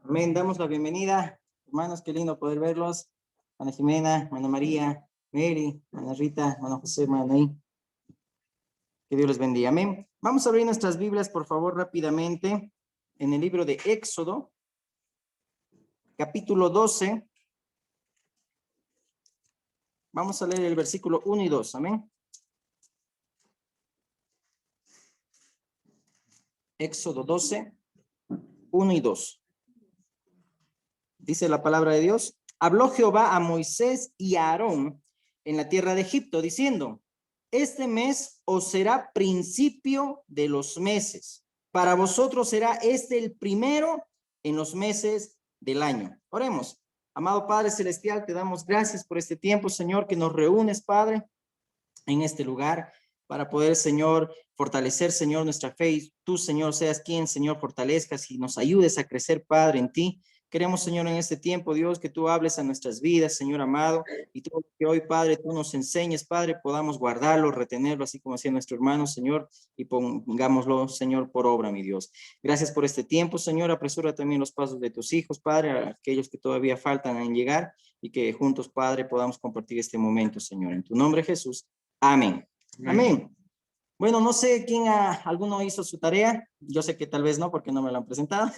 Amén. Damos la bienvenida. Hermanos, qué lindo poder verlos. Ana Jimena, Ana María, Mary, Ana Rita, Ana José, Anaí. Que Dios les bendiga. Amén. Vamos a abrir nuestras Biblias, por favor, rápidamente, en el libro de Éxodo, capítulo 12. Vamos a leer el versículo 1 y 2. Amén. Éxodo 12, 1 y 2. Dice la palabra de Dios: habló Jehová a Moisés y a Aarón en la tierra de Egipto, diciendo: este mes os será principio de los meses. Para vosotros será este el primero en los meses del año. Oremos. Amado Padre Celestial, te damos gracias por este tiempo, Señor, que nos reúnes, Padre, en este lugar para poder, Señor, fortalecer, Señor, nuestra fe. Y tú, Señor, seas quien, Señor, fortalezcas y nos ayudes a crecer, Padre, en ti. Queremos, Señor, en este tiempo, Dios, que tú hables a nuestras vidas, Señor amado, y todo lo que hoy, Padre, tú nos enseñes, Padre, podamos guardarlo, retenerlo, así como hacía nuestro hermano, Señor, y pongámoslo, Señor, por obra, mi Dios. Gracias por este tiempo, Señor. Apresura también los pasos de tus hijos, Padre, a aquellos que todavía faltan en llegar, y que juntos, Padre, podamos compartir este momento, Señor. En tu nombre, Jesús. Amén. Amén. Bueno, no sé quién alguno hizo su tarea. Yo sé que tal vez no, porque no me lo han presentado.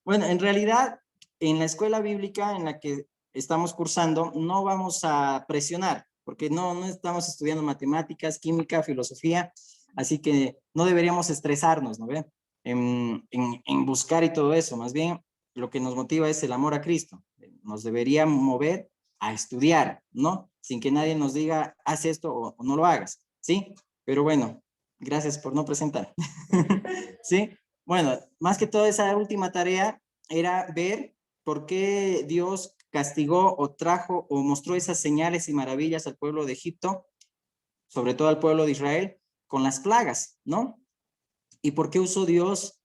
Bueno, en realidad, en la escuela bíblica en la que estamos cursando, no vamos a presionar, porque no estamos estudiando matemáticas, química, filosofía, así que no deberíamos estresarnos, ¿no ve? En buscar y todo eso. Más bien, lo que nos motiva es el amor a Cristo. Nos debería mover a estudiar, ¿no? Sin que nadie nos diga, haz esto o no lo hagas, ¿sí? Pero bueno, gracias por no presentar. ¿Sí? Bueno, más que todo esa última tarea era ver por qué Dios castigó o trajo o mostró esas señales y maravillas al pueblo de Egipto, sobre todo al pueblo de Israel, con las plagas, ¿no? Y por qué usó Dios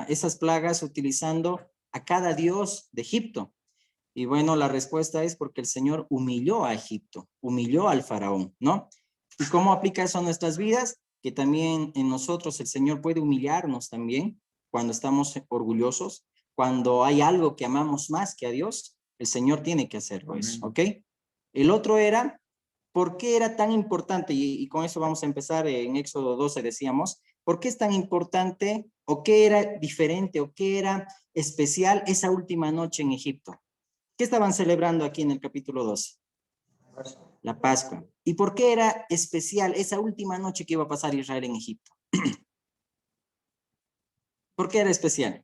esas plagas utilizando a cada dios de Egipto. Y bueno, la respuesta es porque el Señor humilló a Egipto, humilló al faraón, ¿no? ¿Y cómo aplica eso a nuestras vidas? Que también en nosotros el Señor puede humillarnos también cuando estamos orgullosos, cuando hay algo que amamos más que a Dios, el Señor tiene que hacerlo eso, ¿ok? El otro era, ¿por qué era tan importante? Y con eso vamos a empezar en Éxodo 12, decíamos, ¿por qué es tan importante o qué era diferente o qué era especial esa última noche en Egipto? ¿Qué estaban celebrando aquí en el capítulo 12? La Pascua. ¿Y por qué era especial esa última noche que iba a pasar Israel en Egipto? ¿Por qué era especial?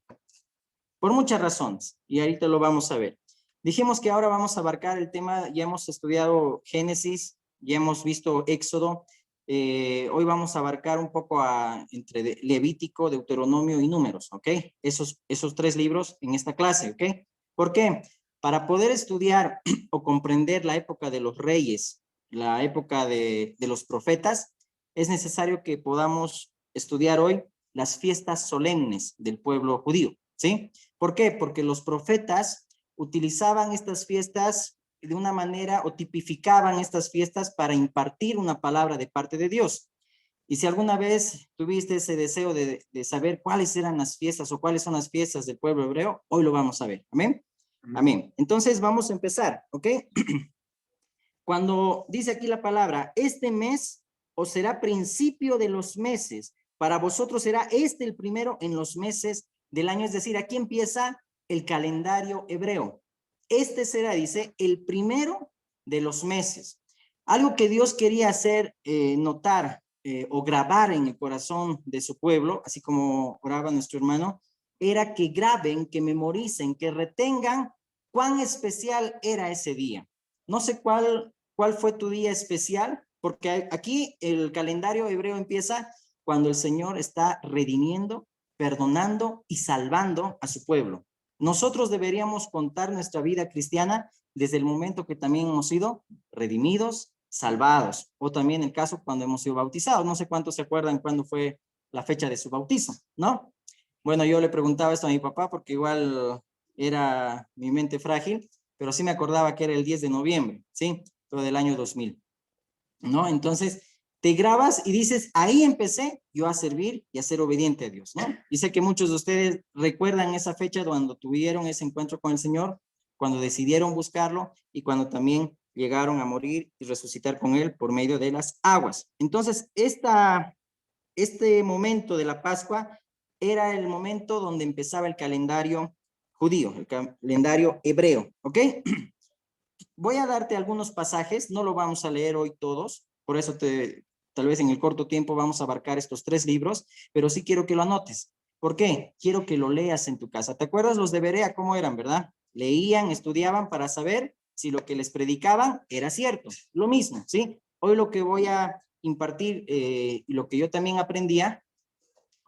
Por muchas razones, y ahorita lo vamos a ver. Dijimos que ahora vamos a abarcar el tema, ya hemos estudiado Génesis, ya hemos visto Éxodo, hoy vamos a abarcar un poco entre Levítico, Deuteronomio y Números, ¿ok? Esos tres libros en esta clase, ¿ok? ¿Por qué? Para poder estudiar o comprender la época de los reyes, la época de los profetas, es necesario que podamos estudiar hoy las fiestas solemnes del pueblo judío, ¿sí? ¿Por qué? Porque los profetas utilizaban estas fiestas de una manera o tipificaban estas fiestas para impartir una palabra de parte de Dios. Y si alguna vez tuviste ese deseo de saber cuáles eran las fiestas o cuáles son las fiestas del pueblo hebreo, hoy lo vamos a ver. ¿Amén? Amén. Entonces vamos a empezar, ¿ok? Cuando dice aquí la palabra, este mes os será principio de los meses, para vosotros será este el primero en los meses del año, es decir, aquí empieza el calendario hebreo. Este será, dice, el primero de los meses. Algo que Dios quería hacer notar o grabar en el corazón de su pueblo, así como oraba nuestro hermano, era que graben, que memoricen, que retengan cuán especial era ese día. No sé cuál fue tu día especial, porque aquí el calendario hebreo empieza cuando el Señor está redimiendo, perdonando y salvando a su pueblo. Nosotros deberíamos contar nuestra vida cristiana desde el momento que también hemos sido redimidos, salvados, o también el caso cuando hemos sido bautizados. No sé cuántos se acuerdan cuándo fue la fecha de su bautizo, ¿no? Bueno, yo le preguntaba esto a mi papá porque igual era mi mente frágil, pero sí me acordaba que era el 10 de noviembre, ¿sí? Todo del año 2000, ¿no? Entonces, te grabas y dices, ahí empecé yo a servir y a ser obediente a Dios, ¿no? Y sé que muchos de ustedes recuerdan esa fecha cuando tuvieron ese encuentro con el Señor, cuando decidieron buscarlo y cuando también llegaron a morir y resucitar con Él por medio de las aguas. Entonces, este momento de la Pascua era el momento donde empezaba el calendario judío, el calendario hebreo, ¿ok? Voy a darte algunos pasajes, no lo vamos a leer hoy todos, por eso tal vez en el corto tiempo vamos a abarcar estos 3 libros, pero sí quiero que lo anotes. ¿Por qué? Quiero que lo leas en tu casa. ¿Te acuerdas los de Berea cómo eran, verdad? Leían, estudiaban para saber si lo que les predicaban era cierto. Lo mismo, ¿sí? Hoy lo que voy a impartir y lo que yo también aprendía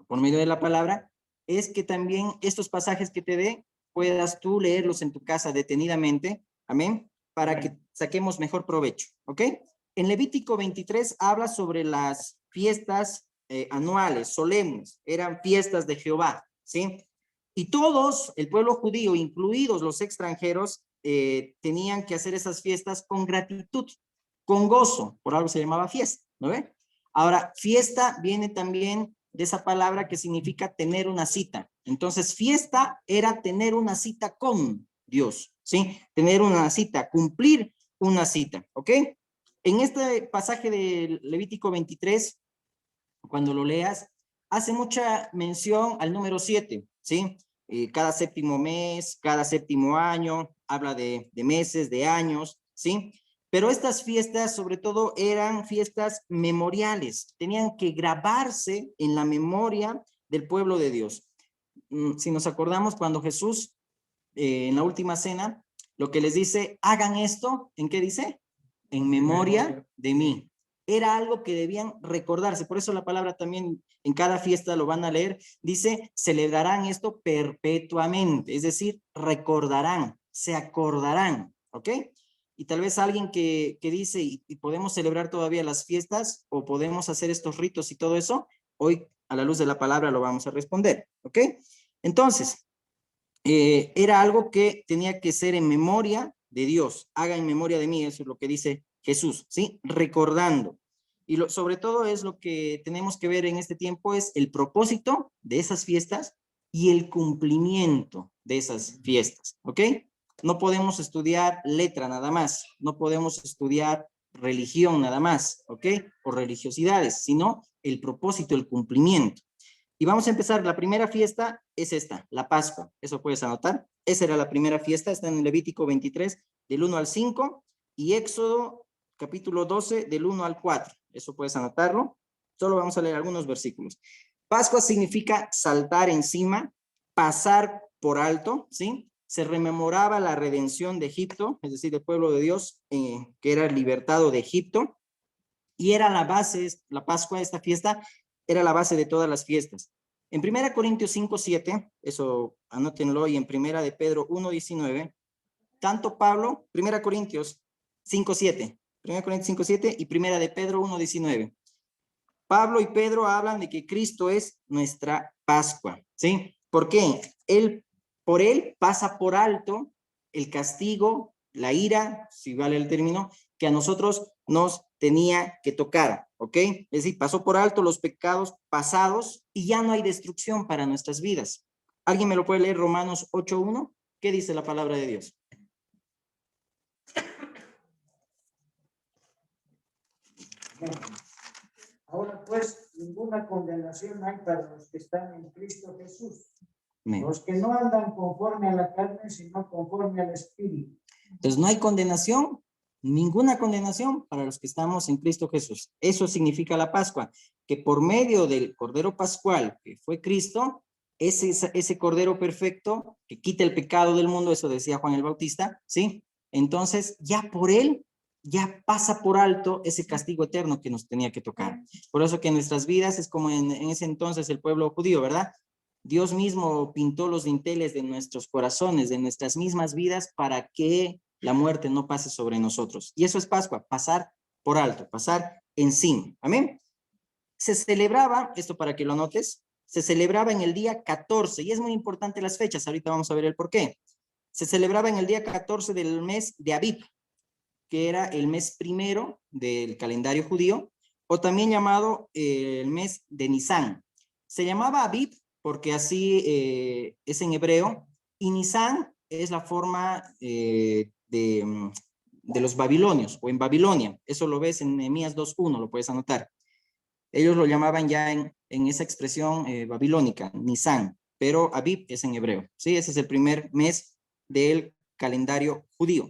por medio de la palabra es que también estos pasajes que te dé puedas tú leerlos en tu casa detenidamente, amén, para que saquemos mejor provecho, ¿ok? En Levítico 23 habla sobre las fiestas anuales, solemnes, eran fiestas de Jehová, ¿sí? Y todos, el pueblo judío, incluidos los extranjeros, tenían que hacer esas fiestas con gratitud, con gozo, por algo se llamaba fiesta, ¿no ve? Ahora, fiesta viene también de esa palabra que significa tener una cita. Entonces, fiesta era tener una cita con Dios, ¿sí? Tener una cita, cumplir una cita, ¿ok? En este pasaje de Levítico 23, cuando lo leas, hace mucha mención al número 7, ¿sí? Cada séptimo mes, cada séptimo año, habla de meses, de años, ¿sí? Pero estas fiestas, sobre todo, eran fiestas memoriales, tenían que grabarse en la memoria del pueblo de Dios. Si nos acordamos, cuando Jesús, en la última cena, lo que les dice, hagan esto, ¿en qué dice? En memoria de mí. Era algo que debían recordarse. Por eso la palabra también en cada fiesta lo van a leer. Dice, celebrarán esto perpetuamente. Es decir, recordarán, se acordarán. ¿Ok? Y tal vez alguien que dice, y podemos celebrar todavía las fiestas o podemos hacer estos ritos y todo eso, hoy a la luz de la palabra lo vamos a responder. ¿Ok? Entonces, era algo que tenía que ser en memoria de Dios. Haga en memoria de mí, eso es lo que dice Jesús, ¿sí? Recordando. Y sobre todo es lo que tenemos que ver en este tiempo, es el propósito de esas fiestas y el cumplimiento de esas fiestas, ¿ok? No podemos estudiar letra nada más, no podemos estudiar religión nada más, ¿ok? O religiosidades, sino el propósito, el cumplimiento. Y vamos a empezar, la primera fiesta es esta, la Pascua, eso puedes anotar. Esa era la primera fiesta, está en Levítico 23, del 1 al 5, y Éxodo capítulo 12, del 1 al 4. Eso puedes anotarlo. Solo vamos a leer algunos versículos. Pascua significa saltar encima, pasar por alto, ¿sí? Se rememoraba la redención de Egipto, es decir, del pueblo de Dios, que era libertado de Egipto, y era la base, la Pascua, esta fiesta, era la base de todas las fiestas. En 1 Corintios 5:7, eso anótenlo, y en 1 de Pedro 1:19, tanto Pablo, 1 Corintios 5:7, 1 Corintios 5:7 y 1 de Pedro 1:19. Pablo y Pedro hablan de que Cristo es nuestra Pascua, ¿sí? ¿Por qué? Por él pasa por alto el castigo, la ira, si vale el término, que a nosotros nos tenía que tocar, ¿ok? Es decir, pasó por alto los pecados pasados y ya no hay destrucción para nuestras vidas. ¿Alguien me lo puede leer? Romanos 8:1. ¿Qué dice la palabra de Dios? Ahora pues, ninguna condenación hay para los que están en Cristo Jesús. Amén. Los que no andan conforme a la carne, sino conforme al Espíritu. Entonces no hay condenación, ninguna condenación para los que estamos en Cristo Jesús. Eso significa la Pascua, que por medio del Cordero Pascual, que fue Cristo, ese Cordero perfecto que quita el pecado del mundo, eso decía Juan el Bautista, ¿sí? Entonces ya por él, ya pasa por alto ese castigo eterno que nos tenía que tocar. Por eso que en nuestras vidas es como en ese entonces el pueblo judío, ¿verdad? Dios mismo pintó los dinteles de nuestros corazones, de nuestras mismas vidas, para que la muerte no pase sobre nosotros. Y eso es Pascua, pasar por alto, pasar encima. Amén. Se celebraba, esto para que lo notes, se celebraba en el día 14, y es muy importante las fechas, ahorita vamos a ver el por qué. Se celebraba en el día 14 del mes de Abib, que era el mes primero del calendario judío, o también llamado el mes de Nisan. Se llamaba Abib porque así es en hebreo, y Nisan es la forma de los babilonios, o en Babilonia. Eso lo ves en Nehemías 2:1, lo puedes anotar. Ellos lo llamaban ya en esa expresión babilónica, Nisan, pero Abib es en hebreo, ¿sí? Ese es el primer mes del calendario judío.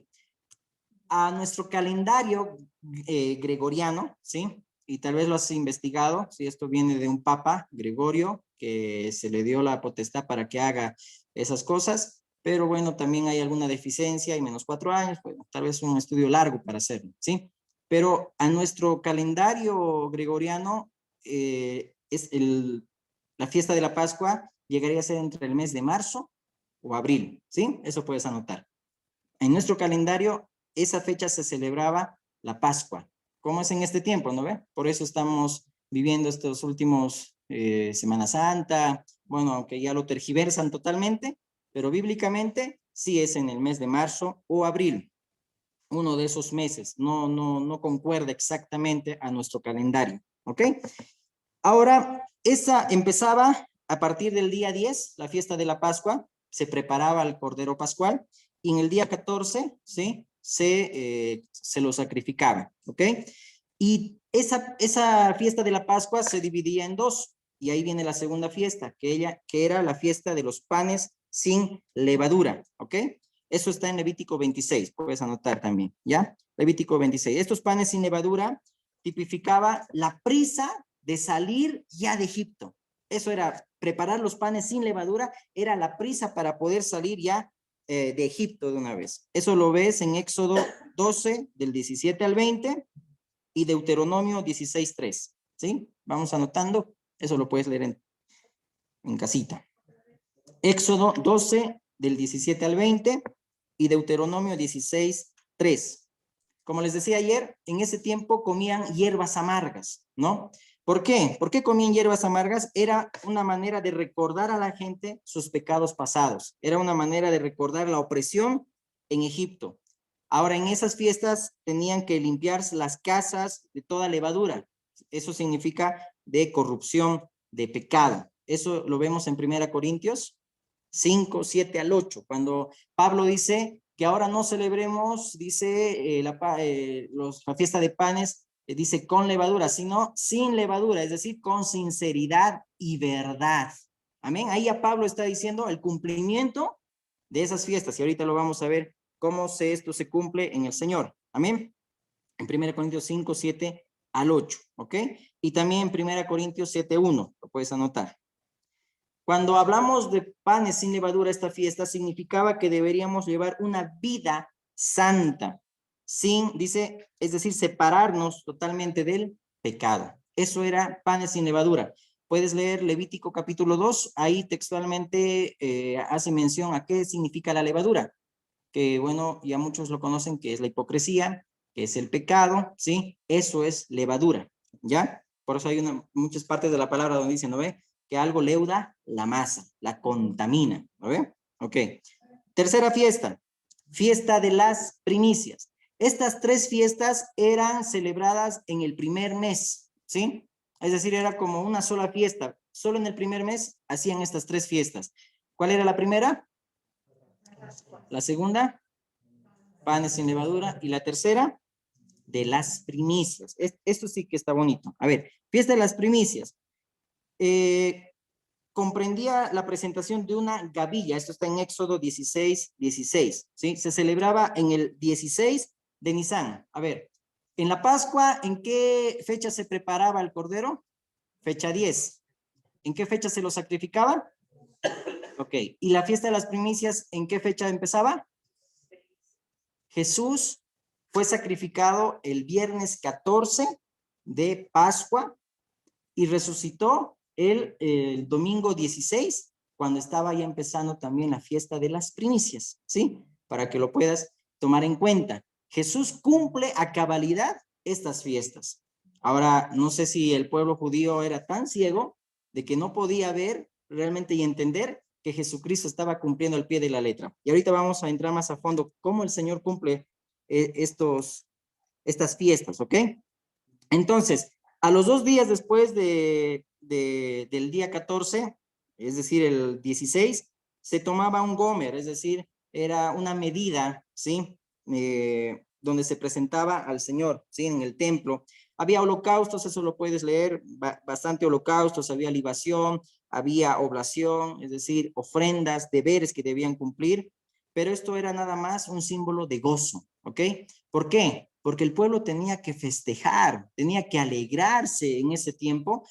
A nuestro calendario gregoriano, ¿sí? Y tal vez lo has investigado, ¿sí? Esto viene de un papa, Gregorio, que se le dio la potestad para que haga esas cosas, pero bueno, también hay alguna deficiencia y -4 años, bueno, tal vez un estudio largo para hacerlo, ¿sí? Pero a nuestro calendario gregoriano la fiesta de la Pascua llegaría a ser entre el mes de marzo o abril, ¿sí? Eso puedes anotar. En nuestro calendario, esa fecha se celebraba la Pascua. ¿Cómo es en este tiempo, no ve? Por eso estamos viviendo estos últimos Semana Santa, bueno, aunque ya lo tergiversan totalmente, pero bíblicamente sí es en el mes de marzo o abril, uno de esos meses, no concuerda exactamente a nuestro calendario, ¿ok? Ahora, esa empezaba a partir del día 10, la fiesta de la Pascua, se preparaba el Cordero Pascual, y en el día 14, ¿sí? Se lo sacrificaba, ¿ok? Y esa fiesta de la Pascua se dividía en dos, y ahí viene la segunda fiesta, que era la fiesta de los panes sin levadura, ¿ok? Eso está en Levítico 26, puedes anotar también, ¿ya? Levítico 26. Estos panes sin levadura tipificaba la prisa de salir ya de Egipto. Eso era, preparar los panes sin levadura, era la prisa para poder salir ya de Egipto de una vez. Eso lo ves en Éxodo 12, del 17 al 20, y Deuteronomio 16:3, ¿sí? Vamos anotando, eso lo puedes leer en casita. Éxodo 12, del 17 al 20, y Deuteronomio 16:3. Como les decía ayer, en ese tiempo comían hierbas amargas, ¿no? ¿Por qué? ¿Por qué comían hierbas amargas? Era una manera de recordar a la gente sus pecados pasados. Era una manera de recordar la opresión en Egipto. Ahora, en esas fiestas tenían que limpiarse las casas de toda levadura. Eso significa de corrupción, de pecado. Eso lo vemos en 1 Corintios 5, 7 al 8, cuando Pablo dice que ahora no celebremos, dice la fiesta de panes, dice con levadura, sino sin levadura, es decir, con sinceridad y verdad. Amén. Ahí ya Pablo está diciendo el cumplimiento de esas fiestas, y ahorita lo vamos a ver cómo esto se cumple en el Señor. Amén. En 1 Corintios 5, 7 al 8, ¿ok? Y también en 1 Corintios 7, 1, lo puedes anotar. Cuando hablamos de panes sin levadura, esta fiesta significaba que deberíamos llevar una vida santa, dice, es decir, separarnos totalmente del pecado. Eso era panes sin levadura. Puedes leer Levítico capítulo 2, ahí textualmente hace mención a qué significa la levadura, que bueno, ya muchos lo conocen, que es la hipocresía, que es el pecado, ¿sí? Eso es levadura, ¿ya? Por eso hay muchas partes de la palabra donde dice, ¿no ve? Que algo leuda la masa, la contamina, ¿no ve? Ok. Tercera fiesta, fiesta de las primicias. Estas tres fiestas eran celebradas en el primer mes, ¿sí? Es decir, era como una sola fiesta. Solo en el primer mes hacían estas tres fiestas. ¿Cuál era la primera? La segunda, panes sin levadura. Y la tercera, de las primicias. Esto sí que está bonito. A ver, fiesta de las primicias. Comprendía la presentación de una gavilla. Esto está en Éxodo 16, 16. ¿Sí? Se celebraba en el 16 de Nisan. A ver, en la Pascua, ¿en qué fecha se preparaba el cordero? Fecha 10. ¿En qué fecha se lo sacrificaba? Ok. ¿Y la fiesta de las primicias, en qué fecha empezaba? Jesús fue sacrificado el viernes 14 de Pascua y resucitó el domingo 16, cuando estaba ya empezando también la fiesta de las primicias, ¿sí? Para que lo puedas tomar en cuenta. Jesús cumple a cabalidad estas fiestas. Ahora, no sé si el pueblo judío era tan ciego de que no podía ver realmente y entender que Jesucristo estaba cumpliendo al pie de la letra. Y ahorita vamos a entrar más a fondo cómo el Señor cumple estas fiestas, ¿ok? Entonces, A los 2 días después del día 14, es decir, el 16, se tomaba un gomer, es decir, era una medida, ¿sí? Donde se presentaba al Señor, ¿sí? En el templo. Había holocaustos, eso lo puedes leer, bastante holocaustos, había libación, había oblación, es decir, ofrendas, deberes que debían cumplir, pero esto era nada más un símbolo de gozo, ¿ok? ¿Por qué? Porque el pueblo tenía que festejar, tenía que alegrarse en ese tiempo.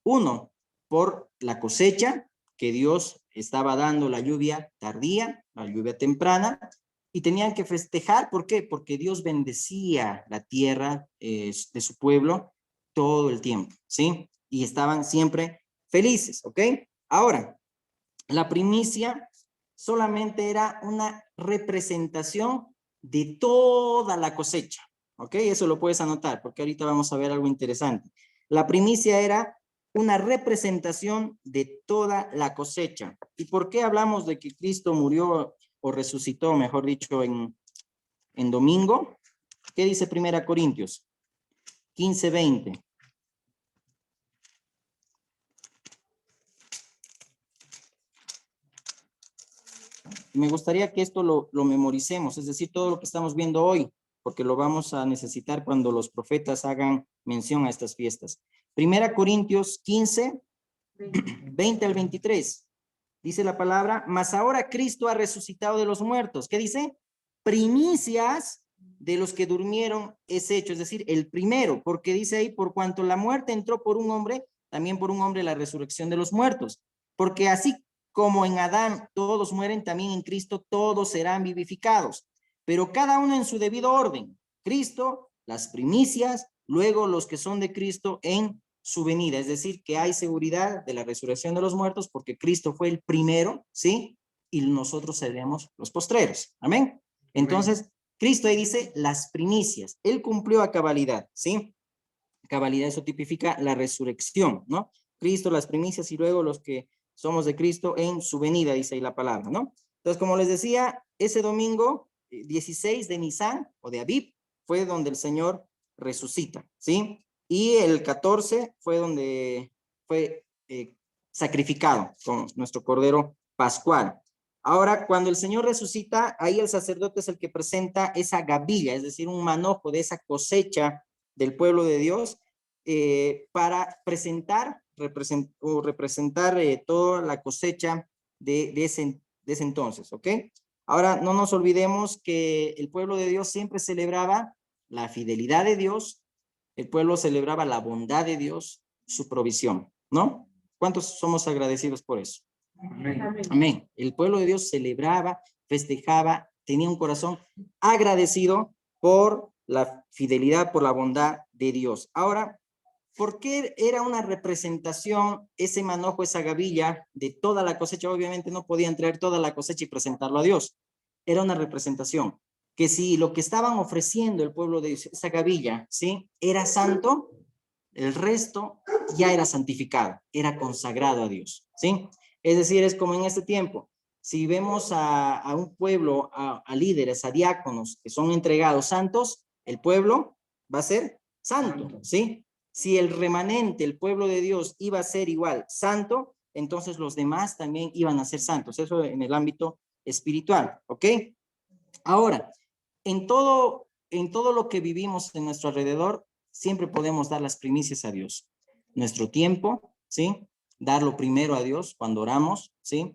Uno, por la cosecha, que Dios estaba dando la lluvia tardía, la lluvia temprana, y tenían que festejar. ¿Por qué? Porque Dios bendecía la tierra de su pueblo todo el tiempo, ¿sí? Y estaban siempre felices, ¿ok? Ahora, la primicia solamente era una representación de toda la cosecha, ¿ok? Eso lo puedes anotar, porque ahorita vamos a ver algo interesante. La primicia era una representación de toda la cosecha. ¿Y por qué hablamos de que Cristo murió o resucitó, mejor dicho, en domingo? ¿Qué dice 1 Corintios 15:20? Me gustaría que esto lo memoricemos, es decir, todo lo que estamos viendo hoy, porque lo vamos a necesitar cuando los profetas hagan mención a estas fiestas. 1 Corintios 15, 20 al 23. Dice la palabra, mas ahora Cristo ha resucitado de los muertos. ¿Qué dice? Primicias de los que durmieron es hecho, es decir, el primero, porque dice ahí, por cuanto la muerte entró por un hombre, también por un hombre la resurrección de los muertos. Porque así como en Adán todos mueren, también en Cristo todos serán vivificados, pero cada uno en su debido orden. Cristo, las primicias, luego los que son de Cristo en su venida, es decir, que hay seguridad de la resurrección de los muertos porque Cristo fue el primero, ¿sí? Y nosotros seremos los postreros, amén. Entonces, Cristo ahí dice las primicias, Él cumplió a cabalidad, ¿sí? Cabalidad, eso tipifica la resurrección, ¿no? Cristo, las primicias y luego los que somos de Cristo en su venida, dice ahí la palabra, ¿no? Entonces, como les decía, ese domingo 16 de Nisan o de Abib fue donde el Señor resucita, ¿sí? Y el 14 fue donde fue sacrificado con nuestro Cordero Pascual. Ahora, cuando el Señor resucita, ahí el sacerdote es el que presenta esa gavilla, es decir, un manojo de esa cosecha del pueblo de Dios para presentar toda la cosecha de ese entonces, ¿ok? Ahora, no nos olvidemos que el pueblo de Dios siempre celebraba la fidelidad de Dios, el pueblo celebraba la bondad de Dios, su provisión, ¿no? ¿Cuántos somos agradecidos por eso? Amén. Amén. El pueblo de Dios celebraba, festejaba, tenía un corazón agradecido por la fidelidad, por la bondad de Dios. Ahora, ¿por qué era una representación ese manojo, esa gavilla de toda la cosecha? Obviamente no podían traer toda la cosecha y presentarlo a Dios. Era una representación. Que si lo que estaban ofreciendo el pueblo de Dios, esa gavilla, ¿sí? Era santo, el resto ya era santificado, era consagrado a Dios, ¿sí? Es decir, es como en este tiempo. Si vemos a un pueblo, a líderes, a diáconos que son entregados santos, el pueblo va a ser santo, ¿sí? Si el remanente, el pueblo de Dios, iba a ser igual santo, entonces los demás también iban a ser santos. Eso en el ámbito espiritual, ¿ok? Ahora, en todo lo que vivimos en nuestro alrededor, siempre podemos dar las primicias a Dios. Nuestro tiempo, ¿sí? Darlo primero a Dios cuando oramos, ¿sí?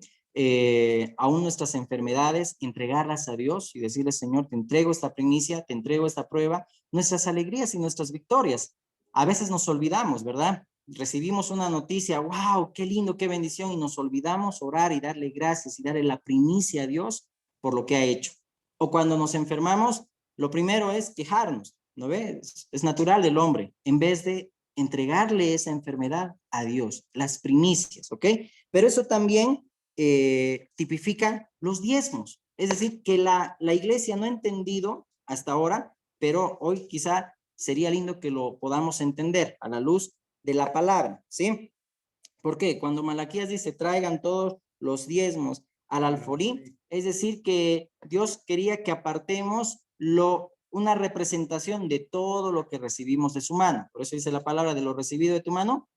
Aún nuestras enfermedades, entregarlas a Dios y decirle, Señor, te entrego esta primicia, te entrego esta prueba, nuestras alegrías y nuestras victorias. A veces nos olvidamos, ¿verdad? Recibimos una noticia, wow, qué lindo, qué bendición, y nos olvidamos orar y darle gracias y darle la primicia a Dios por lo que ha hecho. O cuando nos enfermamos, lo primero es quejarnos, ¿no ves? Es natural del hombre, en vez de entregarle esa enfermedad a Dios, las primicias, ¿ok? Pero eso también tipifica los diezmos. Es decir, que la iglesia no ha entendido hasta ahora, pero hoy quizá sería lindo que lo podamos entender a la luz de la palabra, ¿sí? ¿Por qué? Cuando Malaquías dice, traigan todos los diezmos al alfolí, es decir, que Dios quería que apartemos una representación de todo lo que recibimos de su mano. Por eso dice la palabra, de lo recibido de tu mano,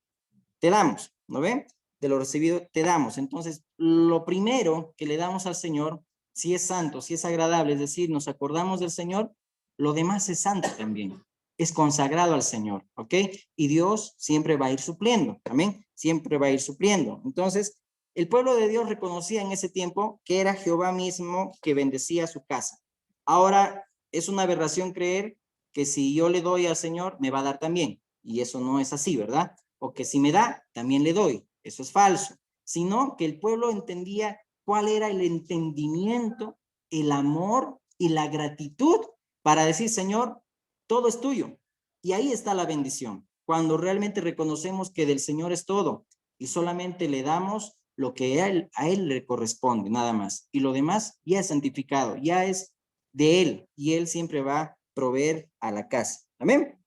te damos, ¿no ven? De lo recibido te damos. Entonces, lo primero que le damos al Señor, si es santo, si es agradable, es decir, nos acordamos del Señor, lo demás es santo también. Es consagrado al Señor, ¿ok? Y Dios siempre va a ir supliendo, amén. Siempre va a ir supliendo. Entonces, el pueblo de Dios reconocía en ese tiempo que era Jehová mismo que bendecía su casa. Ahora, es una aberración creer que si yo le doy al Señor, me va a dar también. Y eso no es así, ¿verdad? O que si me da, también le doy. Eso es falso. Sino que el pueblo entendía cuál era el entendimiento, el amor y la gratitud para decir, Señor, todo es tuyo. Y ahí está la bendición. Cuando realmente reconocemos que del Señor es todo y solamente le damos lo que a él le corresponde, nada más. Y lo demás ya es santificado, ya es de Él. Y Él siempre va a proveer a la casa. Amén.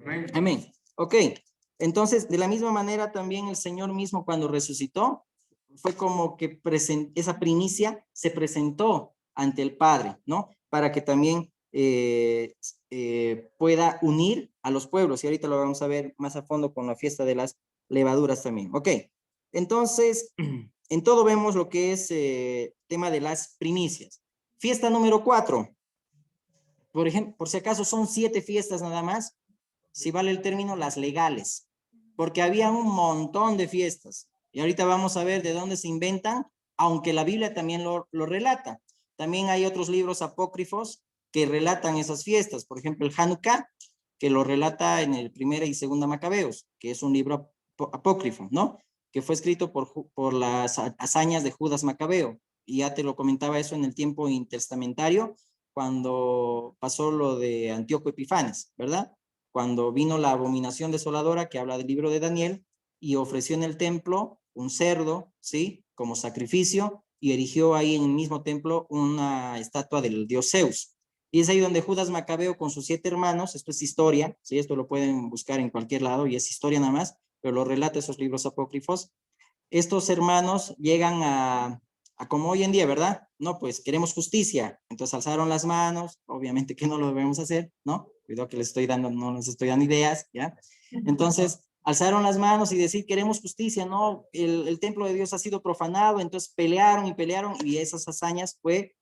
Amén. Amén. Ok. Entonces, de la misma manera también el Señor mismo cuando resucitó, fue como que esa primicia se presentó ante el Padre, ¿no? Para que también pueda unir a los pueblos. Y ahorita lo vamos a ver más a fondo con la fiesta de las levaduras también. Ok. Entonces, en todo vemos lo que es tema de las primicias. Fiesta número 4. Por ejemplo, por si acaso son 7 fiestas nada más, si vale el término, las legales, porque había un montón de fiestas. Y ahorita vamos a ver de dónde se inventan, aunque la Biblia también lo relata. También hay otros libros apócrifos que relatan esas fiestas. Por ejemplo, el Hanukkah, que lo relata en el Primera y Segunda Macabeos, que es un libro apócrifo, ¿no? Que fue escrito por las hazañas de Judas Macabeo. Y ya te lo comentaba eso en el tiempo intertestamentario, cuando pasó lo de Antíoco Epifanes, ¿verdad? Cuando vino la abominación desoladora que habla del libro de Daniel y ofreció en el templo un cerdo, ¿sí? Como sacrificio y erigió ahí en el mismo templo una estatua del dios Zeus. Y es ahí donde Judas Macabeo con sus 7 hermanos, esto es historia, ¿sí? Esto lo pueden buscar en cualquier lado y es historia nada más, pero lo relata esos libros apócrifos. Estos hermanos llegan a como hoy en día, ¿verdad? No, pues queremos justicia. Entonces alzaron las manos, obviamente que no lo debemos hacer, ¿no? Cuidado que les estoy dando, no les estoy dando ideas, ¿ya? Entonces alzaron las manos y decir, queremos justicia, ¿no? El templo de Dios ha sido profanado, entonces pelearon y esas hazañas fue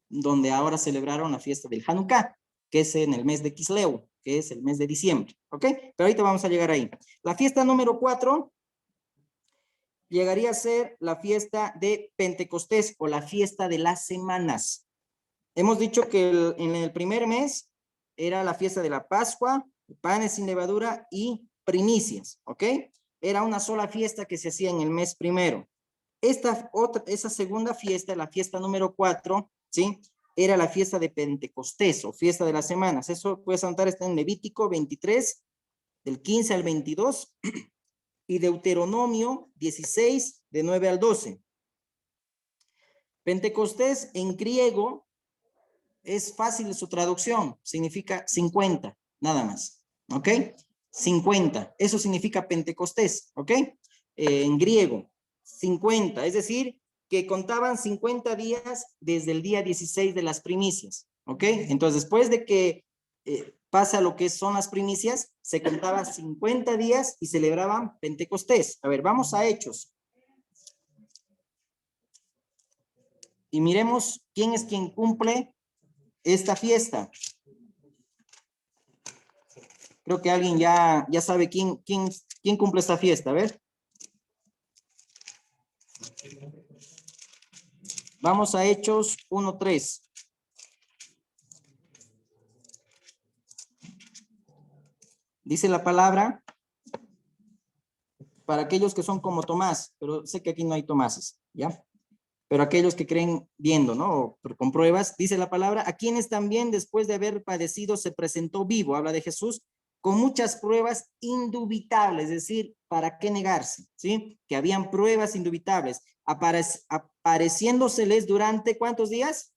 donde ahora celebraron la fiesta del Hanukkah, que es en el mes de Kisleu, que es el mes de diciembre, ¿ok? Pero ahorita vamos a llegar ahí. La fiesta número 4 llegaría a ser la fiesta de Pentecostés o la fiesta de las semanas. Hemos dicho que en el primer mes era la fiesta de la Pascua, panes sin levadura y primicias, ¿ok? Era una sola fiesta que se hacía en el mes primero. Esa segunda fiesta, la fiesta número 4, ¿sí? Era la fiesta de Pentecostés o fiesta de las semanas. Eso puedes anotar, está en Levítico 23, del 15 al 22, y Deuteronomio 16, de 9 al 12. Pentecostés en griego es fácil su traducción, significa 50, nada más, ¿ok? 50, eso significa Pentecostés, ¿ok? En griego, 50, es decir, que contaban 50 días desde el día 16 de las primicias, ¿ok? Entonces, después de que pasa lo que son las primicias, se contaba 50 días y celebraban Pentecostés. A ver, vamos a Hechos. Y miremos quién es quien cumple esta fiesta. Creo que alguien ya sabe quién cumple esta fiesta. A ver. Vamos a Hechos 1:3. Dice la palabra, para aquellos que son como Tomás, pero sé que aquí no hay Tomases, ¿ya? Pero aquellos que creen viendo, ¿no? O con pruebas, dice la palabra, a quienes también después de haber padecido se presentó vivo, habla de Jesús, con muchas pruebas indubitables, es decir, ¿para qué negarse? ¿Sí? Que habían pruebas indubitables, apareciéndoseles durante ¿cuántos días?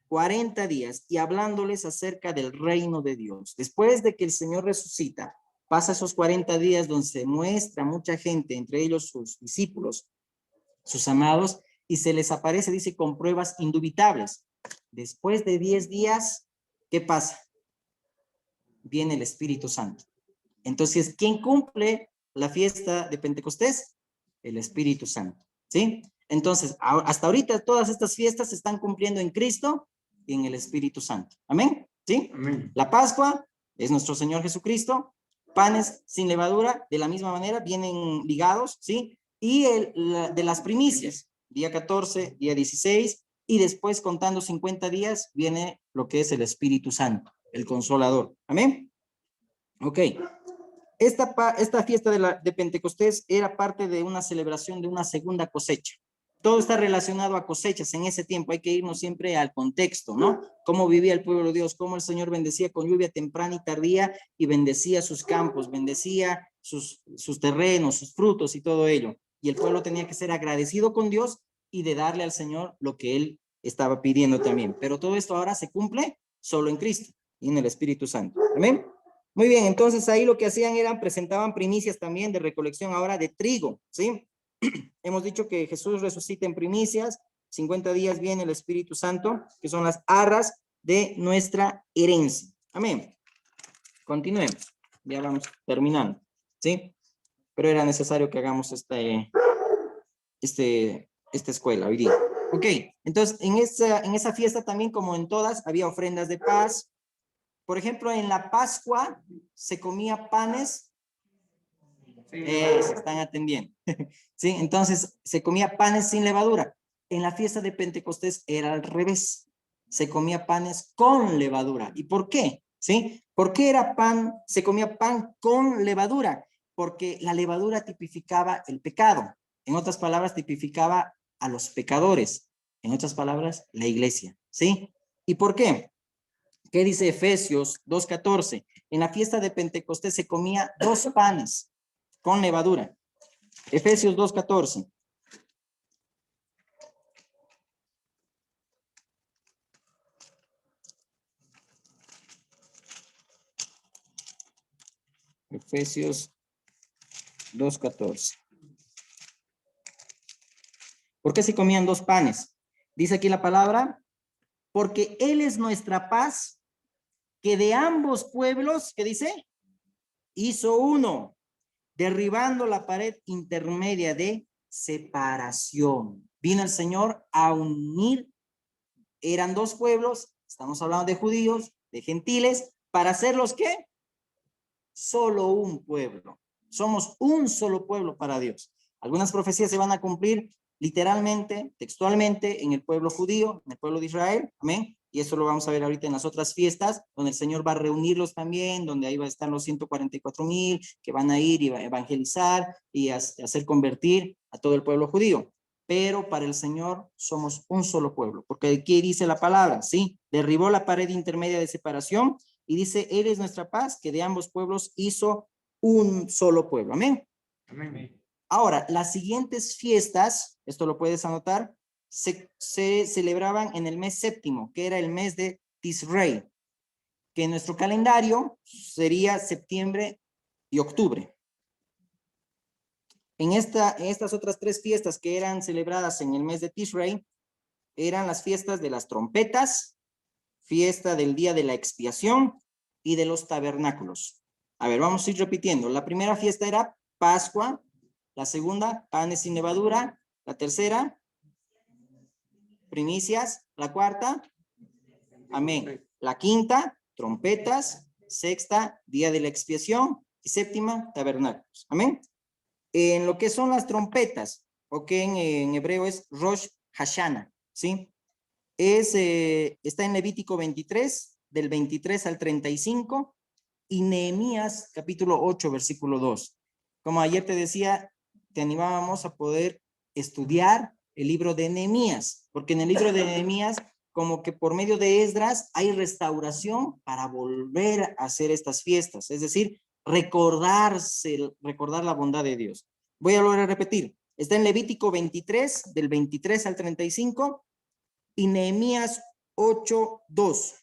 40 días y hablándoles acerca del reino de Dios. Después de que el Señor resucita, pasa esos 40 días donde se muestra mucha gente, entre ellos sus discípulos, sus amados, y se les aparece, dice, con pruebas indubitables. Después de 10 días, ¿qué pasa? viene el Espíritu Santo. Entonces, ¿quién cumple la fiesta de Pentecostés? El Espíritu Santo, ¿sí? Entonces, hasta ahorita todas estas fiestas se están cumpliendo en Cristo y en el Espíritu Santo. ¿Amén? ¿Sí? Amén. La Pascua es nuestro Señor Jesucristo. Panes sin levadura, de la misma manera, vienen ligados, ¿sí? Y de las primicias, día 14, día 16, y después contando 50 días, viene lo que es el Espíritu Santo, el Consolador. ¿Amén? Ok. Esta fiesta de Pentecostés era parte de una celebración de una segunda cosecha. Todo está relacionado a cosechas en ese tiempo. Hay que irnos siempre al contexto, ¿no? Cómo vivía el pueblo de Dios, cómo el Señor bendecía con lluvia temprana y tardía y bendecía sus campos, bendecía sus terrenos, sus frutos y todo ello. Y el pueblo tenía que ser agradecido con Dios y de darle al Señor lo que él estaba pidiendo también. Pero todo esto ahora se cumple solo en Cristo y en el Espíritu Santo. Amén. Muy bien, entonces ahí lo que hacían era presentaban primicias también de recolección ahora de trigo, ¿sí? Hemos dicho que Jesús resucita en primicias, 50 días viene el Espíritu Santo, que son las arras de nuestra herencia. Amén. Continuemos, ya vamos terminando, ¿sí? Pero era necesario que hagamos esta escuela hoy día. Ok, entonces en esa fiesta también, como en todas, había ofrendas de paz. Por ejemplo, en la Pascua se comía panes, se están atendiendo, ¿sí? Entonces se comía panes sin levadura. En la fiesta de Pentecostés era al revés, se comía panes con levadura. ¿Y por qué? ¿Sí? ¿Por qué se comía pan con levadura? Porque la levadura tipificaba el pecado. En otras palabras, tipificaba a los pecadores. En otras palabras, la iglesia, ¿sí? ¿Y por qué? ¿Qué dice Efesios 2:14? En la fiesta de Pentecostés se comía 2 panes con levadura. Efesios 2:14. Efesios 2:14. ¿Por qué se comían 2 panes? Dice aquí la palabra, porque Él es nuestra paz, que de ambos pueblos, ¿qué dice? Hizo uno, derribando la pared intermedia de separación. Vino el Señor a unir, eran 2 pueblos, estamos hablando de judíos, de gentiles, para hacerlos ¿qué? Solo un pueblo. Somos un solo pueblo para Dios. Algunas profecías se van a cumplir literalmente, textualmente, en el pueblo judío, en el pueblo de Israel, amén. Y eso lo vamos a ver ahorita en las otras fiestas, donde el Señor va a reunirlos también, donde ahí va a estar los 144,000 que van a ir y va a evangelizar y a hacer convertir a todo el pueblo judío. Pero para el Señor somos un solo pueblo, porque aquí dice la palabra, ¿sí? Derribó la pared intermedia de separación y dice, Él es nuestra paz, que de ambos pueblos hizo un solo pueblo. Amén. Amén. Ahora, las siguientes fiestas, esto lo puedes anotar, se celebraban en el mes séptimo, que era el mes de Tisrei, que en nuestro calendario sería septiembre y octubre. En estas otras 3 fiestas que eran celebradas en el mes de Tisrei, eran las fiestas de las trompetas, fiesta del día de la expiación y de los tabernáculos. A ver, vamos a ir repitiendo. La primera fiesta era Pascua, la segunda, panes sin levadura, la tercera, primicias, la cuarta, amén. La quinta, trompetas, sexta, día de la expiación y séptima, tabernáculos. Amén. En lo que son las trompetas, o que en hebreo es Rosh Hashanah, ¿sí? Está en Levítico 23, del 23 al 35, y Nehemías capítulo 8, versículo 2. Como ayer te decía, te animábamos a poder estudiar el libro de Nehemías, porque en el libro de Nehemías, como que por medio de Esdras, hay restauración para volver a hacer estas fiestas, es decir, recordar la bondad de Dios. Voy a volver a repetir, está en Levítico 23, del 23 al 35, y Nehemías 8:2.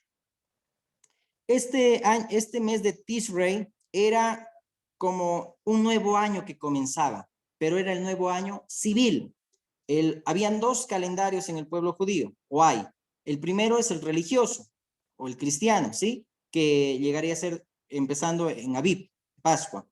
Este mes de Tishrei era como un nuevo año que comenzaba, pero era el nuevo año civil. Habían 2 calendarios en el pueblo judío, o hay. El primero es el religioso, o el cristiano, ¿sí? Que llegaría a ser empezando en Abib, Pascua.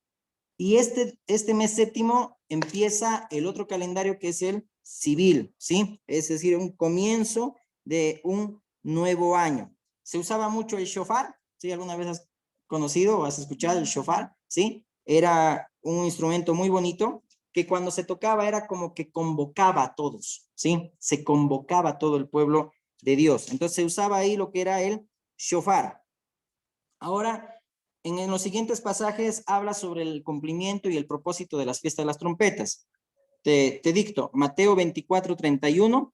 Y este mes séptimo empieza el otro calendario que es el civil, ¿sí? Es decir, un comienzo de un nuevo año. Se usaba mucho el shofar, ¿sí? ¿Alguna vez has conocido o has escuchado el shofar? ¿Sí? Era un instrumento muy bonito que cuando se tocaba era como que convocaba a todos, ¿sí? Se convocaba a todo el pueblo de Dios. Entonces se usaba ahí lo que era el shofar. Ahora, en los siguientes pasajes habla sobre el cumplimiento y el propósito de las fiestas de las trompetas. Te dicto, Mateo 24:31,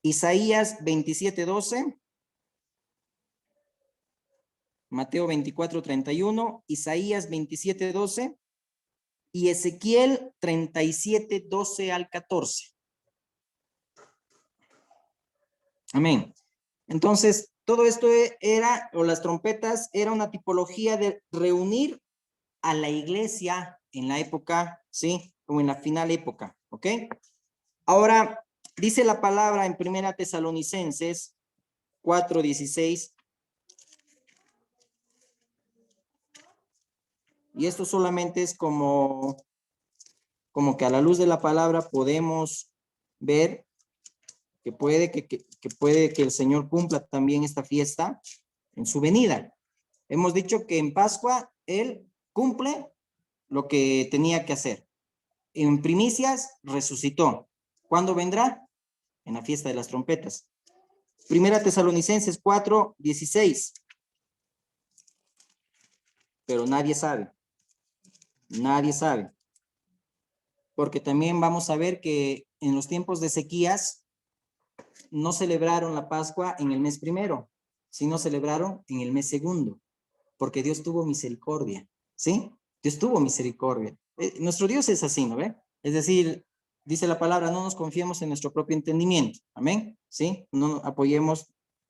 Isaías 27:12, Mateo 24:31, Isaías 27:12 y Ezequiel 37:12 al 14. Amén. Entonces, todo esto era, o las trompetas, era una tipología de reunir a la iglesia en la época, ¿sí? O en la final época, ¿ok? Ahora, dice la palabra en Primera Tesalonicenses 4:16. Y esto solamente es como que a la luz de la palabra podemos ver que puede que el Señor cumpla también esta fiesta en su venida. Hemos dicho que en Pascua Él cumple lo que tenía que hacer. En primicias resucitó. ¿Cuándo vendrá? En la fiesta de las trompetas. Primera Tesalonicenses 4:16. Pero nadie sabe. Nadie sabe. Porque también vamos a ver que en los tiempos de sequías no celebraron la Pascua en el mes primero, sino celebraron en el mes segundo, porque Dios tuvo misericordia, ¿sí? Dios tuvo misericordia. Nuestro Dios es así, ¿no ve? Es decir, dice la palabra, no nos confiemos en nuestro propio entendimiento, amén, ¿sí? No apoyemos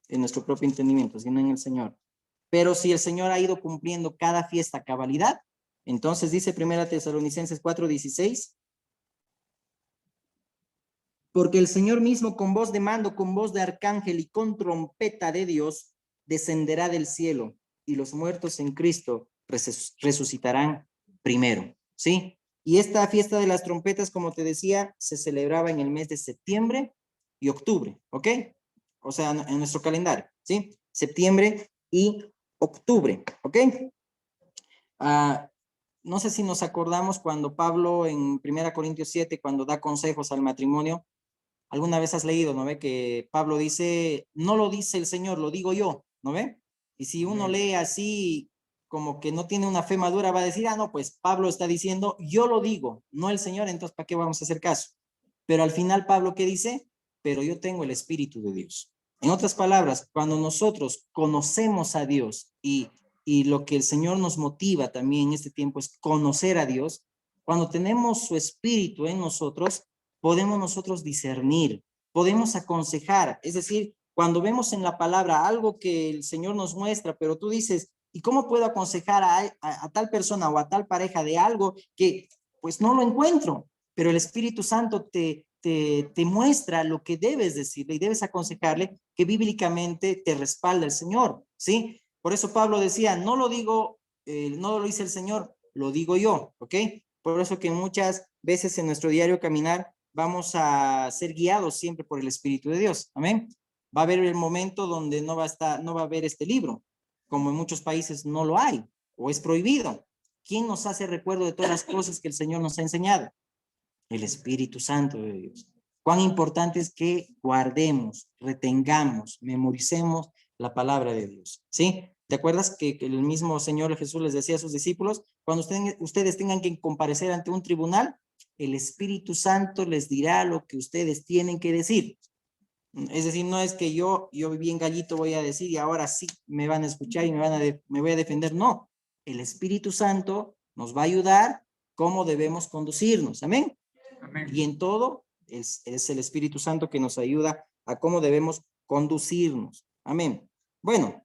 en nuestro propio entendimiento, sino en el Señor. Pero si el Señor ha ido cumpliendo cada fiesta a cabalidad, entonces dice Primera Tesalonicenses 4:16, porque el Señor mismo con voz de mando, con voz de arcángel y con trompeta de Dios, descenderá del cielo y los muertos en Cristo resucitarán primero, ¿sí? Y esta fiesta de las trompetas, como te decía, se celebraba en el mes de septiembre y octubre, ¿ok? O sea, en nuestro calendario, ¿sí? Septiembre y octubre, ¿ok? No sé si nos acordamos cuando Pablo en 1 Corintios 7, cuando da consejos al matrimonio, alguna vez has leído, ¿no ve? Que Pablo dice, no lo dice el Señor, lo digo yo, ¿no ve? Y si uno lee así, como que no tiene una fe madura, va a decir, no, pues Pablo está diciendo, yo lo digo, no el Señor, entonces ¿para qué vamos a hacer caso? Pero al final Pablo, ¿qué dice? Pero yo tengo el Espíritu de Dios. En otras palabras, cuando nosotros conocemos a Dios y lo que el Señor nos motiva también en este tiempo es conocer a Dios, cuando tenemos su Espíritu en nosotros, podemos nosotros discernir, podemos aconsejar, es decir, cuando vemos en la palabra algo que el Señor nos muestra, pero tú dices, ¿y cómo puedo aconsejar a tal persona o a tal pareja de algo que pues no lo encuentro? Pero el Espíritu Santo te muestra lo que debes decirle y debes aconsejarle que bíblicamente te respalda el Señor, ¿sí? Por eso Pablo decía, no lo digo, no lo dice el Señor, lo digo yo, ¿ok? Por eso que muchas veces en nuestro diario caminar vamos a ser guiados siempre por el Espíritu de Dios, amén. Va a haber el momento donde no va a haber este libro, como en muchos países no lo hay o es prohibido. ¿Quién nos hace recuerdo de todas las cosas que el Señor nos ha enseñado? El Espíritu Santo de Dios. Cuán importante es que guardemos, retengamos, memoricemos la palabra de Dios, ¿sí? ¿Te acuerdas que el mismo Señor Jesús les decía a sus discípulos, cuando ustedes tengan que comparecer ante un tribunal, el Espíritu Santo les dirá lo que ustedes tienen que decir? Es decir, no es que yo bien gallito voy a decir y ahora sí me van a escuchar y me voy a defender. No, el Espíritu Santo nos va a ayudar cómo debemos conducirnos. Amén. Amén. Y en todo es el Espíritu Santo que nos ayuda a cómo debemos conducirnos. Amén. Bueno,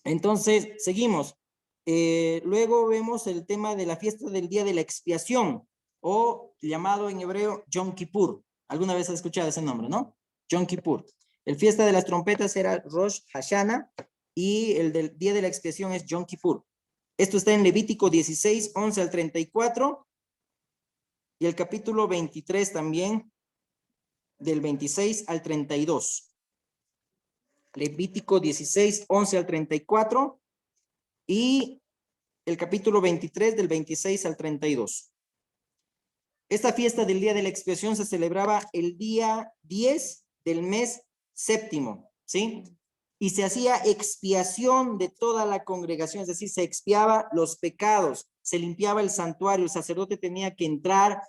entonces seguimos. Luego vemos el tema de la fiesta del día de la expiación o llamado en hebreo Yom Kippur. ¿Alguna vez has escuchado ese nombre, no? Yom Kippur. El fiesta de las trompetas era Rosh Hashanah y el del día de la expiación es Yom Kippur. Esto está en Levítico 16, 11 al 34 y el capítulo 23 también, del 26 al 32. Levítico 16, 11 al 34 y el capítulo 23 del 26 al 32. Esta fiesta del día de la expiación se celebraba el día 10 del mes séptimo, ¿sí? Y se hacía expiación de toda la congregación, es decir, se expiaba los pecados, se limpiaba el santuario, el sacerdote tenía que entrar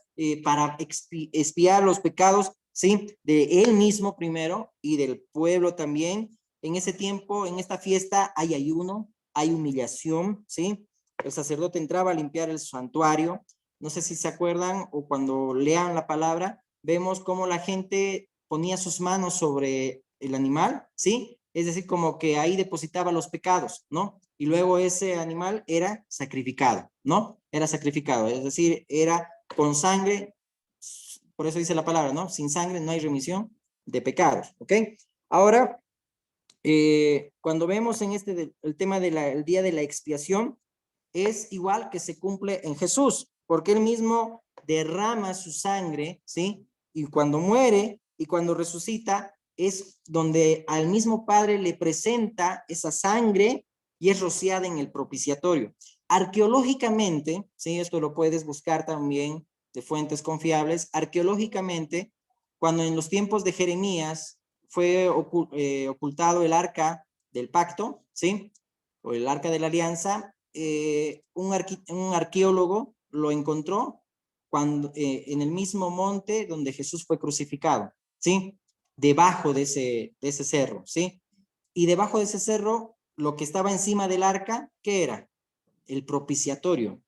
para expiar los pecados, ¿sí? De él mismo primero y del pueblo también. En ese tiempo, en esta fiesta, hay ayuno, hay humillación, ¿sí? El sacerdote entraba a limpiar el santuario. No sé si se acuerdan o cuando lean la palabra, vemos cómo la gente ponía sus manos sobre el animal, ¿sí? Es decir, como que ahí depositaba los pecados, ¿no? Y luego ese animal era sacrificado, ¿no? Era sacrificado, es decir, era con sangre, por eso dice la palabra, ¿no? Sin sangre no hay remisión de pecados, ¿ok? Ahora, cuando vemos en el tema del día de la expiación, es igual que se cumple en Jesús, porque él mismo derrama su sangre, ¿sí? Y cuando muere y cuando resucita, es donde al mismo Padre le presenta esa sangre y es rociada en el propiciatorio. Arqueológicamente, ¿sí? Esto lo puedes buscar también de fuentes confiables. Arqueológicamente, cuando en los tiempos de Jeremías fue ocultado el arca del pacto, ¿sí? O el arca de la alianza, un arqueólogo lo encontró en el mismo monte donde Jesús fue crucificado, ¿sí? Debajo de ese cerro, ¿sí? Y debajo de ese cerro, lo que estaba encima del arca, ¿qué era? El propiciatorio.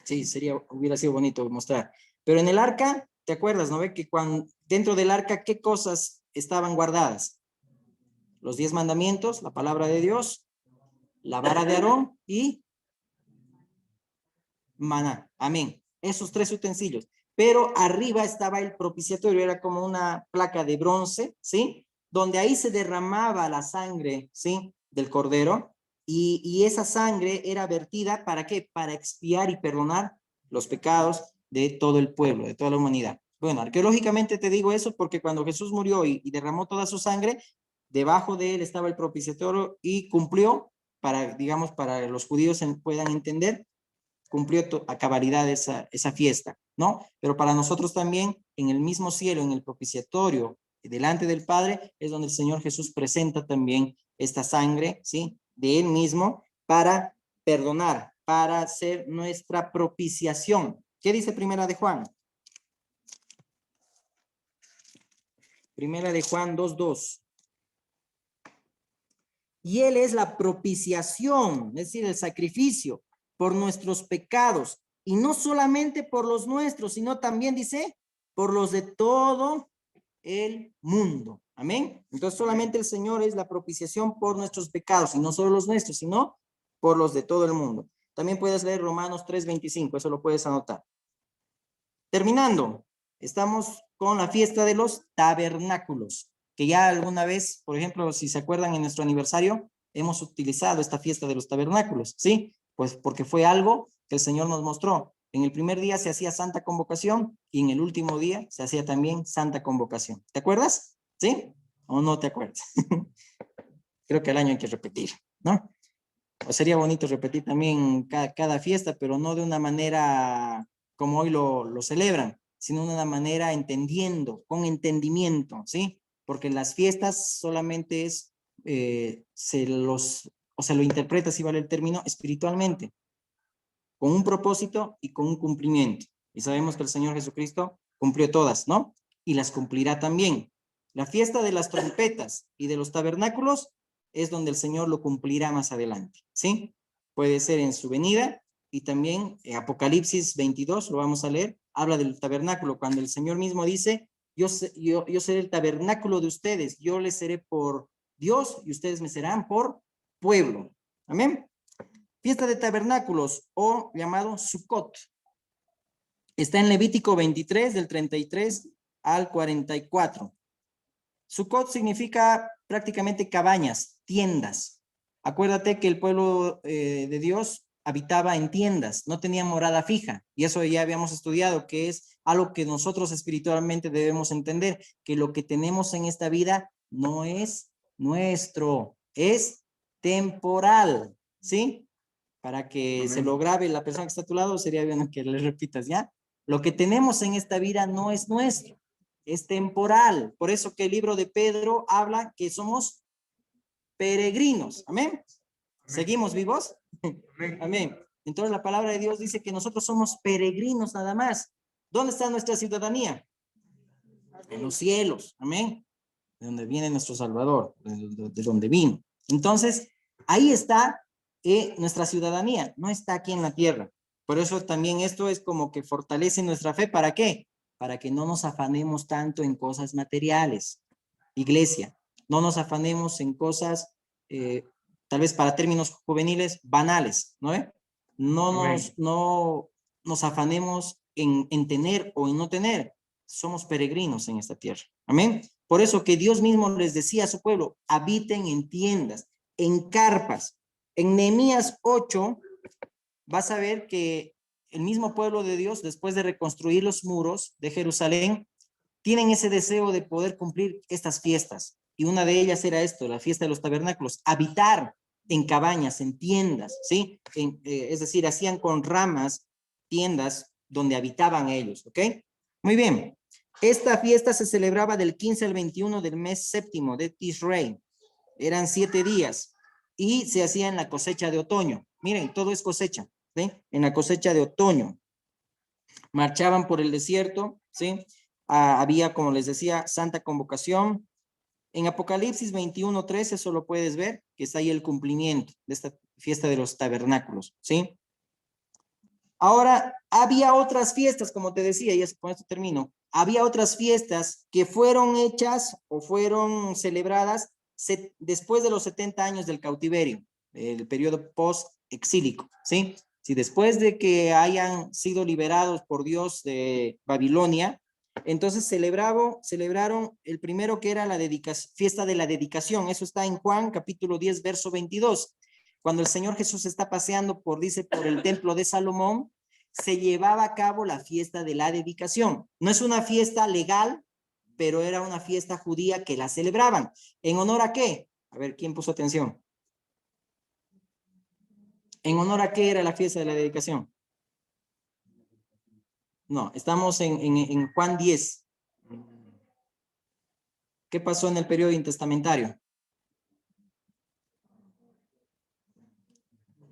Sí, hubiera sido bonito mostrar. Pero en el arca, ¿te acuerdas, no ve? Que dentro del arca, ¿qué cosas estaban guardadas? Los 10 mandamientos, la palabra de Dios, la vara de Aarón y maná. Amén. Esos 3 utensilios. Pero arriba estaba el propiciatorio, era como una placa de bronce, ¿sí? Donde ahí se derramaba la sangre, ¿sí? Del cordero. Y esa sangre era vertida, ¿para qué? Para expiar y perdonar los pecados de todo el pueblo, de toda la humanidad. Bueno, arqueológicamente te digo eso porque cuando Jesús murió y derramó toda su sangre, debajo de él estaba el propiciatorio y cumplió, digamos, para los judíos puedan entender, cumplió a cabalidad esa fiesta, ¿no? Pero para nosotros también, en el mismo cielo, en el propiciatorio, delante del Padre, es donde el Señor Jesús presenta también esta sangre, ¿sí? De Él mismo para perdonar, para hacer nuestra propiciación. ¿Qué dice Primera de Juan? Primera de Juan 2:2. Y Él es la propiciación, es decir, el sacrificio por nuestros pecados. Y no solamente por los nuestros, sino también dice, por los de todo el mundo. Amén. Entonces solamente el Señor es la propiciación por nuestros pecados, y no solo los nuestros, sino por los de todo el mundo. También puedes leer Romanos 3:25, eso lo puedes anotar. Terminando, estamos con la fiesta de los tabernáculos, que ya alguna vez, por ejemplo, si se acuerdan en nuestro aniversario, hemos utilizado esta fiesta de los tabernáculos, ¿sí? Pues porque fue algo que el Señor nos mostró. En el primer día se hacía Santa Convocación y en el último día se hacía también Santa Convocación. ¿Te acuerdas? ¿Sí? ¿O no te acuerdas? Creo que al año hay que repetir, ¿no? O sería bonito repetir también cada fiesta, pero no de una manera como hoy lo celebran, sino de una manera entendiendo, con entendimiento, ¿sí? Porque las fiestas solamente se lo interpreta, si vale el término, espiritualmente, con un propósito y con un cumplimiento. Y sabemos que el Señor Jesucristo cumplió todas, ¿no? Y las cumplirá también. La fiesta de las trompetas y de los tabernáculos es donde el Señor lo cumplirá más adelante, ¿sí? Puede ser en su venida y también Apocalipsis 22, lo vamos a leer, habla del tabernáculo, cuando el Señor mismo dice, yo seré el tabernáculo de ustedes, yo les seré por Dios y ustedes me serán por pueblo. Amén. Fiesta de tabernáculos o llamado Sukkot. Está en Levítico 23 del 33 al 44. Sukkot significa prácticamente cabañas, tiendas. Acuérdate que el pueblo de Dios habitaba en tiendas, no tenía morada fija. Y eso ya habíamos estudiado, que es algo que nosotros espiritualmente debemos entender, que lo que tenemos en esta vida no es nuestro, es temporal, ¿sí? Para que se lo grabe la persona que está a tu lado, sería bien que le repitas, ¿ya? Lo que tenemos en esta vida no es nuestro, es temporal. Por eso que el libro de Pedro habla que somos peregrinos. Amén. ¿Seguimos vivos? Amén. Entonces la palabra de Dios dice que nosotros somos peregrinos nada más. ¿Dónde está nuestra ciudadanía? En los cielos. Amén. De donde viene nuestro Salvador, de donde vino. Entonces, ahí está nuestra ciudadanía, no está aquí en la tierra. Por eso también esto es como que fortalece nuestra fe. ¿Para qué? Para que no nos afanemos tanto en cosas materiales. Iglesia, no nos afanemos en cosas, tal vez para términos juveniles, banales, ¿no? No nos afanemos en tener o en no tener. Somos peregrinos en esta tierra. Amén. Por eso que Dios mismo les decía a su pueblo, habiten en tiendas, en carpas. En Nehemías 8, vas a ver que el mismo pueblo de Dios, después de reconstruir los muros de Jerusalén, tienen ese deseo de poder cumplir estas fiestas. Y una de ellas era esto, la fiesta de los tabernáculos, habitar en cabañas, en tiendas, ¿sí? Es decir, hacían con ramas tiendas donde habitaban ellos, ¿ok? Muy bien. Esta fiesta se celebraba del 15 al 21 del mes séptimo de Tishrei. Eran 7 días y se hacía en la cosecha de otoño. Miren, todo es cosecha, ¿sí? En la cosecha de otoño. Marchaban por el desierto, ¿sí? Había, como les decía, santa convocación. En Apocalipsis 21:13, eso lo puedes ver, que está ahí el cumplimiento de esta fiesta de los tabernáculos, ¿sí? Ahora, había otras fiestas, como te decía, y con esto termino, había otras fiestas que fueron hechas o fueron celebradas después de los 70 años del cautiverio, el periodo post-exílico, ¿sí? Si después de que hayan sido liberados por Dios de Babilonia, entonces celebraron el primero que era la fiesta de la dedicación. Eso está en Juan capítulo 10, verso 22. Cuando el Señor Jesús está paseando por el templo de Salomón, se llevaba a cabo la fiesta de la dedicación. No es una fiesta legal, pero era una fiesta judía que la celebraban. ¿En honor a qué? A ver, ¿quién puso atención? ¿En honor a qué era la fiesta de la dedicación? No, estamos en Juan 10. ¿Qué pasó en el periodo intestamentario?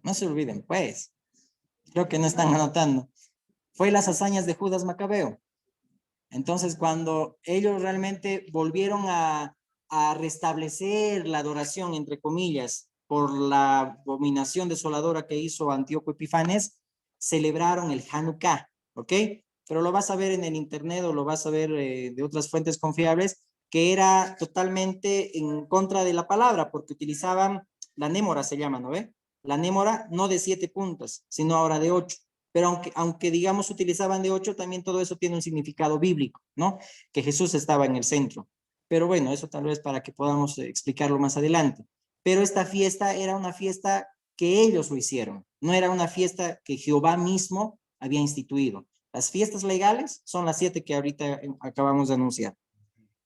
No se olviden, pues. Creo que no están anotando. Fue las hazañas de Judas Macabeo. Entonces, cuando ellos realmente volvieron a restablecer la adoración, entre comillas, por la abominación desoladora que hizo Antíoco Epifanes, celebraron el Hanukkah, ¿ok? Pero lo vas a ver en el internet o lo vas a ver de otras fuentes confiables, que era totalmente en contra de la palabra, porque utilizaban la némora, se llama, ¿no ve? La némora no de 7 puntas, sino ahora de 8. Pero aunque digamos utilizaban de 8, también todo eso tiene un significado bíblico, ¿no? Que Jesús estaba en el centro. Pero bueno, eso tal vez para que podamos explicarlo más adelante. Pero esta fiesta era una fiesta que ellos lo hicieron, no era una fiesta que Jehová mismo había instituido. Las fiestas legales son las 7 que ahorita acabamos de anunciar.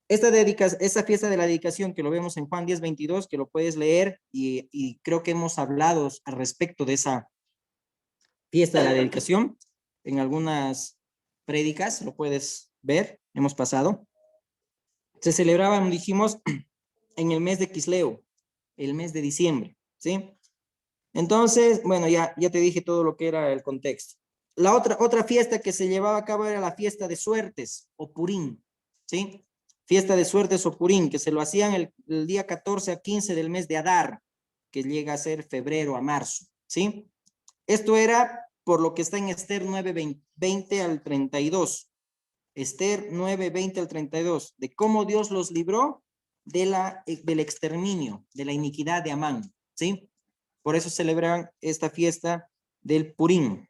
Esta fiesta de la dedicación que lo vemos en Juan 10:22, que lo puedes leer y creo que hemos hablado al respecto de esa fiesta de la dedicación en algunas prédicas, lo puedes ver, hemos pasado. Se celebraban, dijimos, en el mes de Quisleo, el mes de diciembre, ¿sí? Entonces, bueno, ya te dije todo lo que era el contexto. La otra fiesta que se llevaba a cabo era la fiesta de suertes o Purín, ¿sí? Fiesta de suertes o Purín, que se lo hacían el día 14 a 15 del mes de Adar, que llega a ser febrero a marzo, ¿sí? Esto era por lo que está en Esther 9:20 al 32. Esther 9:20 al 32, de cómo Dios los libró del exterminio, de la iniquidad de Amán, ¿sí? Por eso celebran esta fiesta del Purim.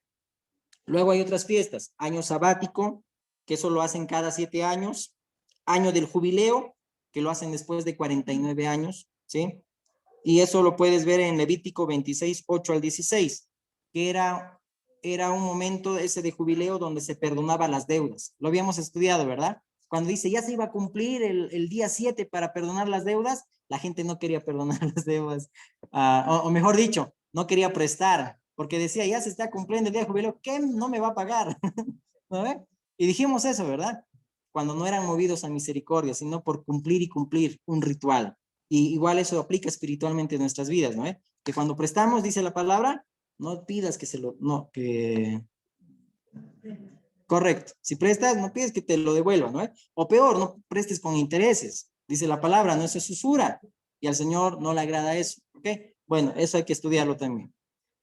Luego hay otras fiestas, año sabático, que eso lo hacen cada 7 años, año del jubileo, que lo hacen después de 49 años, ¿sí? Y eso lo puedes ver en Levítico 26, 8 al 16, que era un momento ese de jubileo donde se perdonaba las deudas. Lo habíamos estudiado, ¿verdad? Cuando dice ya se iba a cumplir el día 7 para perdonar las deudas, la gente no quería perdonar las deudas. O mejor dicho, no quería prestar, porque decía, ya se está cumpliendo el día de jubileo, ¿quién no me va a pagar? ¿No ve? Y dijimos eso, ¿verdad? Cuando no eran movidos a misericordia, sino por cumplir y cumplir un ritual. Y igual eso aplica espiritualmente en nuestras vidas, ¿no? Que cuando prestamos, dice la palabra, no pidas que se lo, no, que, correcto. Si prestas, no pides que te lo devuelvan, ¿no? O peor, no prestes con intereses. Dice la palabra, no eso es usura. Y al Señor no le agrada eso, ¿ok? Bueno, eso hay que estudiarlo también.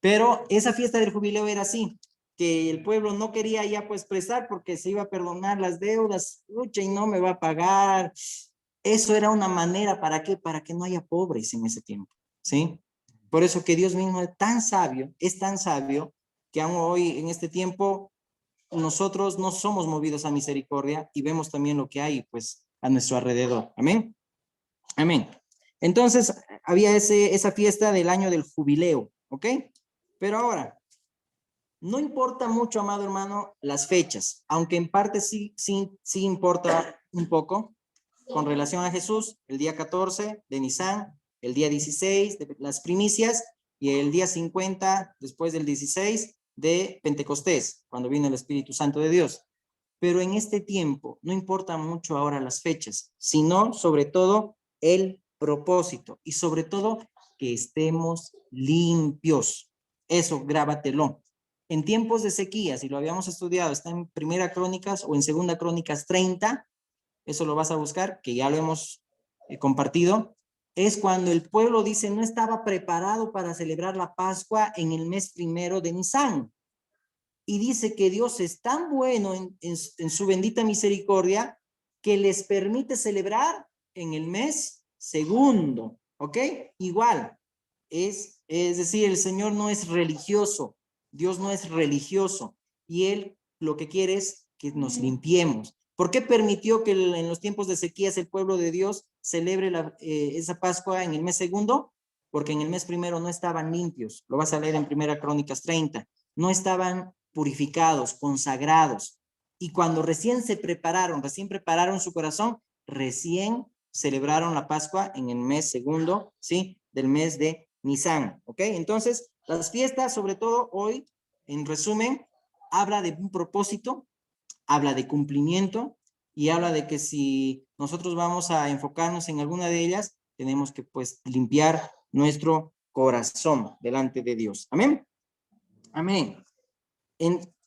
Pero esa fiesta del jubileo era así, que el pueblo no quería ya pues prestar porque se iba a perdonar las deudas, lucha y no me va a pagar. Eso era una manera, ¿para qué? Para que no haya pobres en ese tiempo, ¿sí? Por eso que Dios mismo es tan sabio, que aún hoy en este tiempo nosotros no somos movidos a misericordia y vemos también lo que hay pues a nuestro alrededor. Amén. Amén. Entonces había esa fiesta del año del jubileo, ¿ok? Pero ahora, no importa mucho, amado hermano, las fechas, aunque en parte sí importa un poco con relación a Jesús, el día 14 de Nisan, el día 16 de las primicias y el día 50 después del 16 de Pentecostés, cuando vino el Espíritu Santo de Dios. Pero en este tiempo no importa mucho ahora las fechas, sino sobre todo el propósito y sobre todo que estemos limpios. Eso, grábatelo. En tiempos de sequía, si lo habíamos estudiado, está en Primera Crónicas o en Segunda Crónicas 30, eso lo vas a buscar, que ya lo hemos compartido, es cuando el pueblo dice no estaba preparado para celebrar la Pascua en el mes primero de Nisan. Y dice que Dios es tan bueno en su bendita misericordia que les permite celebrar en el mes segundo, ¿ok? Igual, es decir, el Señor no es religioso, Dios no es religioso, y Él lo que quiere es que nos limpiemos. ¿Por qué permitió que en los tiempos de sequías el pueblo de Dios celebre esa Pascua en el mes segundo? Porque en el mes primero no estaban limpios, lo vas a leer en Primera Crónicas 30, no estaban purificados, consagrados, y cuando recién prepararon su corazón, recién celebraron la Pascua en el mes segundo, ¿sí? Del mes de Nisan, ¿ok? Entonces, las fiestas, sobre todo hoy, en resumen, habla de un propósito, habla de cumplimiento y habla de que si nosotros vamos a enfocarnos en alguna de ellas, tenemos que pues limpiar nuestro corazón delante de Dios. Amén. Amén.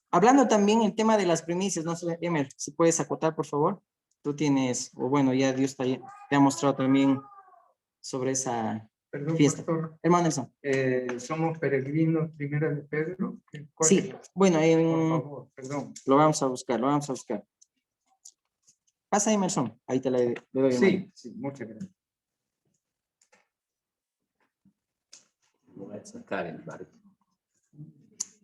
Hablando también el tema de las primicias, no sé, Emer, si puedes acotar, por favor. Tú tienes, o bueno, ya Dios te ha mostrado también sobre esa Perdón, fiesta. pastor. Hermano Nelson. Somos peregrinos, primera de Pedro. Sí, bueno, por favor, perdón. lo vamos a buscar, lo vamos a buscar. Pasa Emerson, ahí te le doy. Sí, sí, muchas gracias. Voy a sacar el barco.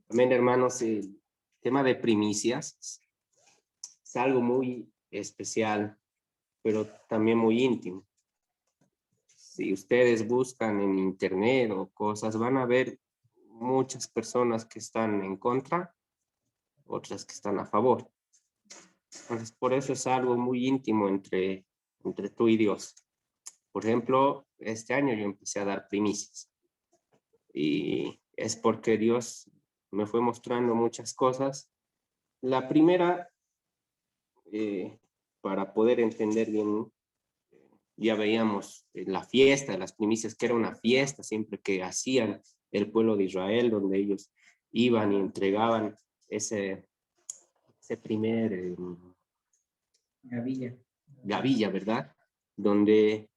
También, hermanos, el tema de primicias es algo muy especial, pero también muy íntimo. Si ustedes buscan en internet o cosas, van a ver muchas personas que están en contra, otras que están a favor. Entonces, por eso es algo muy íntimo entre tú y Dios. Por ejemplo, este año yo empecé a dar primicias. Y es porque Dios me fue mostrando muchas cosas. La primera, para poder entender bien, ya veíamos la fiesta de las primicias, que era una fiesta siempre que hacían el pueblo de Israel, donde ellos iban y entregaban ese primer gavilla, ¿verdad? Donde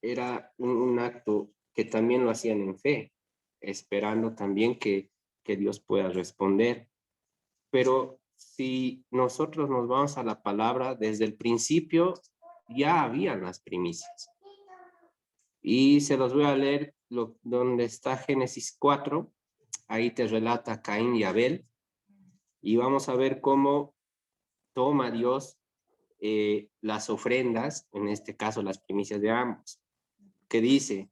era un acto que también lo hacían en fe, esperando también que Dios pueda responder. Pero si nosotros nos vamos a la palabra, desde el principio ya habían las primicias. Y se los voy a leer donde está Génesis 4, ahí te relata Caín y Abel, y vamos a ver cómo toma Dios las ofrendas, en este caso las primicias de ambos, que dice,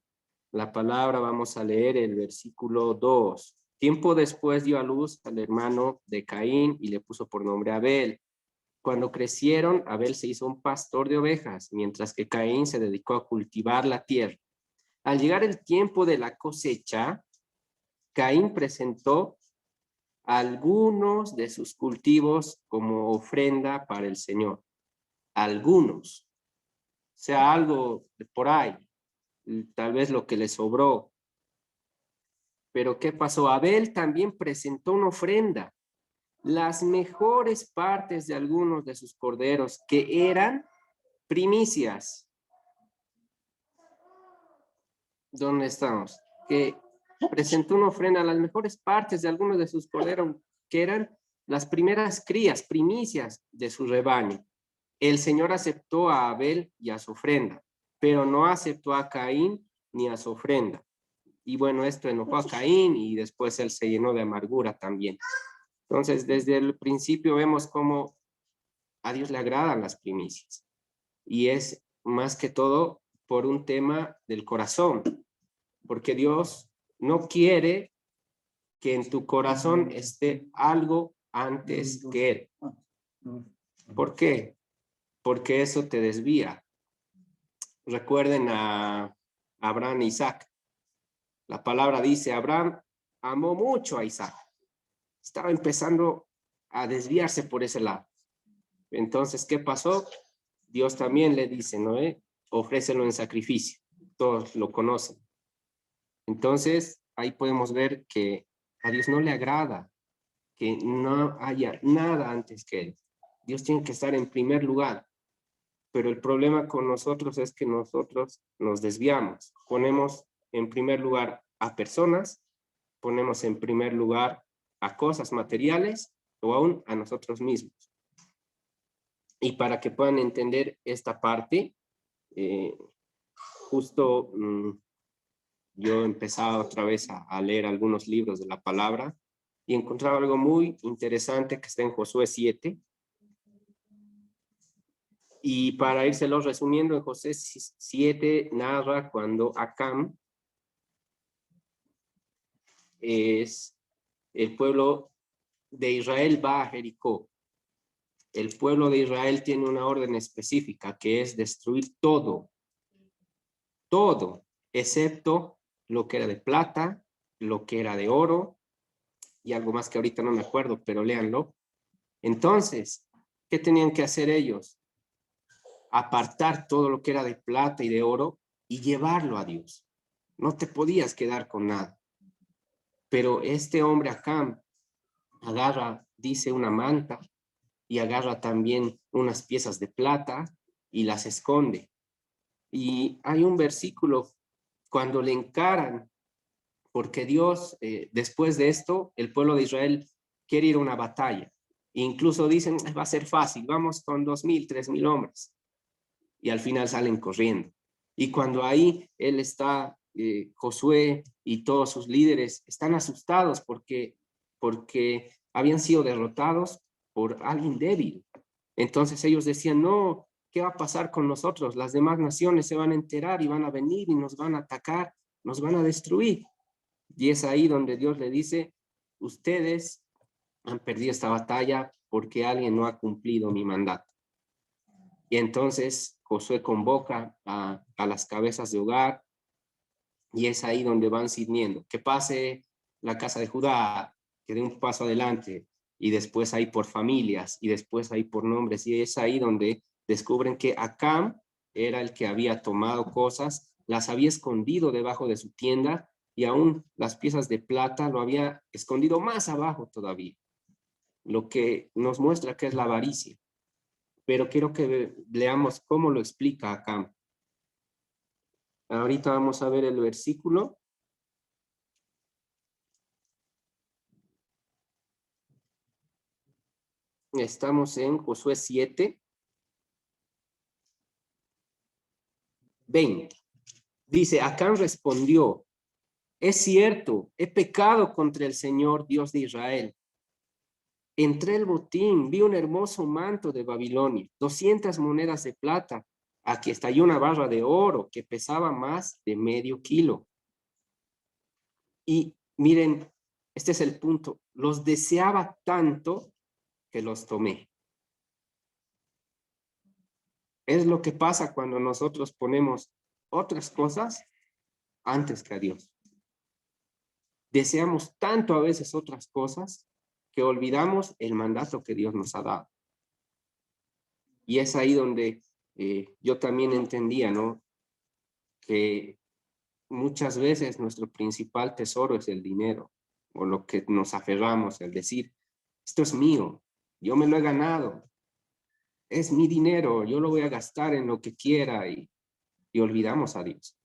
la palabra, vamos a leer el versículo 2. Tiempo después dio a luz al hermano de Caín y le puso por nombre Abel. Cuando crecieron, Abel se hizo un pastor de ovejas, mientras que Caín se dedicó a cultivar la tierra. Al llegar el tiempo de la cosecha, Caín presentó algunos de sus cultivos como ofrenda para el Señor. Algunos. O sea, algo de por ahí. Tal vez lo que le sobró. Pero ¿qué pasó? Abel también presentó una ofrenda. Las mejores partes de algunos de sus corderos, que eran primicias. ¿Dónde estamos? Que presentó una ofrenda a las mejores partes de algunos de sus corderos, que eran las primeras crías, primicias de su rebaño. El Señor aceptó a Abel y a su ofrenda, pero no aceptó a Caín ni a su ofrenda. Y bueno, esto enojó a Caín y después él se llenó de amargura también. Entonces, desde el principio vemos cómo a Dios le agradan las primicias. Y es más que todo por un tema del corazón, porque Dios no quiere que en tu corazón esté algo antes que Él. ¿Por qué? Porque eso te desvía. Recuerden a Abraham e Isaac. La palabra dice, Abraham amó mucho a Isaac. Estaba empezando a desviarse por ese lado. Entonces, ¿qué pasó? Dios también le dice, Noé, ofrécelo en sacrificio. Todos lo conocen. Entonces, ahí podemos ver que a Dios no le agrada que no haya nada antes que Él. Dios tiene que estar en primer lugar. Pero el problema con nosotros es que nosotros nos desviamos. Ponemos en primer lugar a personas, ponemos en primer lugar a cosas materiales o aún a nosotros mismos. Y para que puedan entender esta parte, justo yo empezaba otra vez a leer algunos libros de la palabra y encontraba algo muy interesante que está en Josué 7. Y para írselo resumiendo, en Josué 7 narra cuando Acán es el pueblo de Israel va a Jericó. El pueblo de Israel tiene una orden específica que es destruir todo, excepto lo que era de plata, lo que era de oro y algo más que ahorita no me acuerdo, pero léanlo. Entonces, ¿qué tenían que hacer ellos? Apartar todo lo que era de plata y de oro y llevarlo a Dios. No te podías quedar con nada. Pero este hombre acá agarra, dice, una manta y agarra también unas piezas de plata y las esconde. Y hay un versículo cuando le encaran, porque Dios, después de esto, el pueblo de Israel quiere ir a una batalla. Incluso dicen, va a ser fácil, vamos con 2,000, 3,000 hombres. Y al final salen corriendo. Y cuando ahí él está, Josué y todos sus líderes están asustados porque habían sido derrotados por alguien débil. Entonces ellos decían, no, ¿qué va a pasar con nosotros? Las demás naciones se van a enterar y van a venir y nos van a atacar, nos van a destruir. Y es ahí donde Dios le dice, ustedes han perdido esta batalla porque alguien no ha cumplido mi mandato. Y entonces Josué convoca a las cabezas de hogar y es ahí donde van ciñendo. Que pase la casa de Judá, que dé un paso adelante y después ahí por familias y después ahí por nombres. Y es ahí donde descubren que Acán era el que había tomado cosas, las había escondido debajo de su tienda y aún las piezas de plata lo había escondido más abajo todavía. Lo que nos muestra que es la avaricia. Pero quiero que leamos cómo lo explica acá. Ahorita vamos a ver el versículo. Estamos en Josué 7, 20. Dice, Acán respondió, es cierto, he pecado contra el Señor Dios de Israel. Entré al botín, vi un hermoso manto de Babilonia, 200 monedas de plata. Aquí está, y una barra de oro que pesaba más de medio kilo. Y miren, este es el punto. Los deseaba tanto que los tomé. Es lo que pasa cuando nosotros ponemos otras cosas antes que a Dios. Deseamos tanto a veces otras cosas que olvidamos el mandato que Dios nos ha dado. Y es ahí donde yo también entendía, ¿no? Que muchas veces nuestro principal tesoro es el dinero, o lo que nos aferramos, el decir, esto es mío, yo me lo he ganado, es mi dinero, yo lo voy a gastar en lo que quiera, y olvidamos a Dios.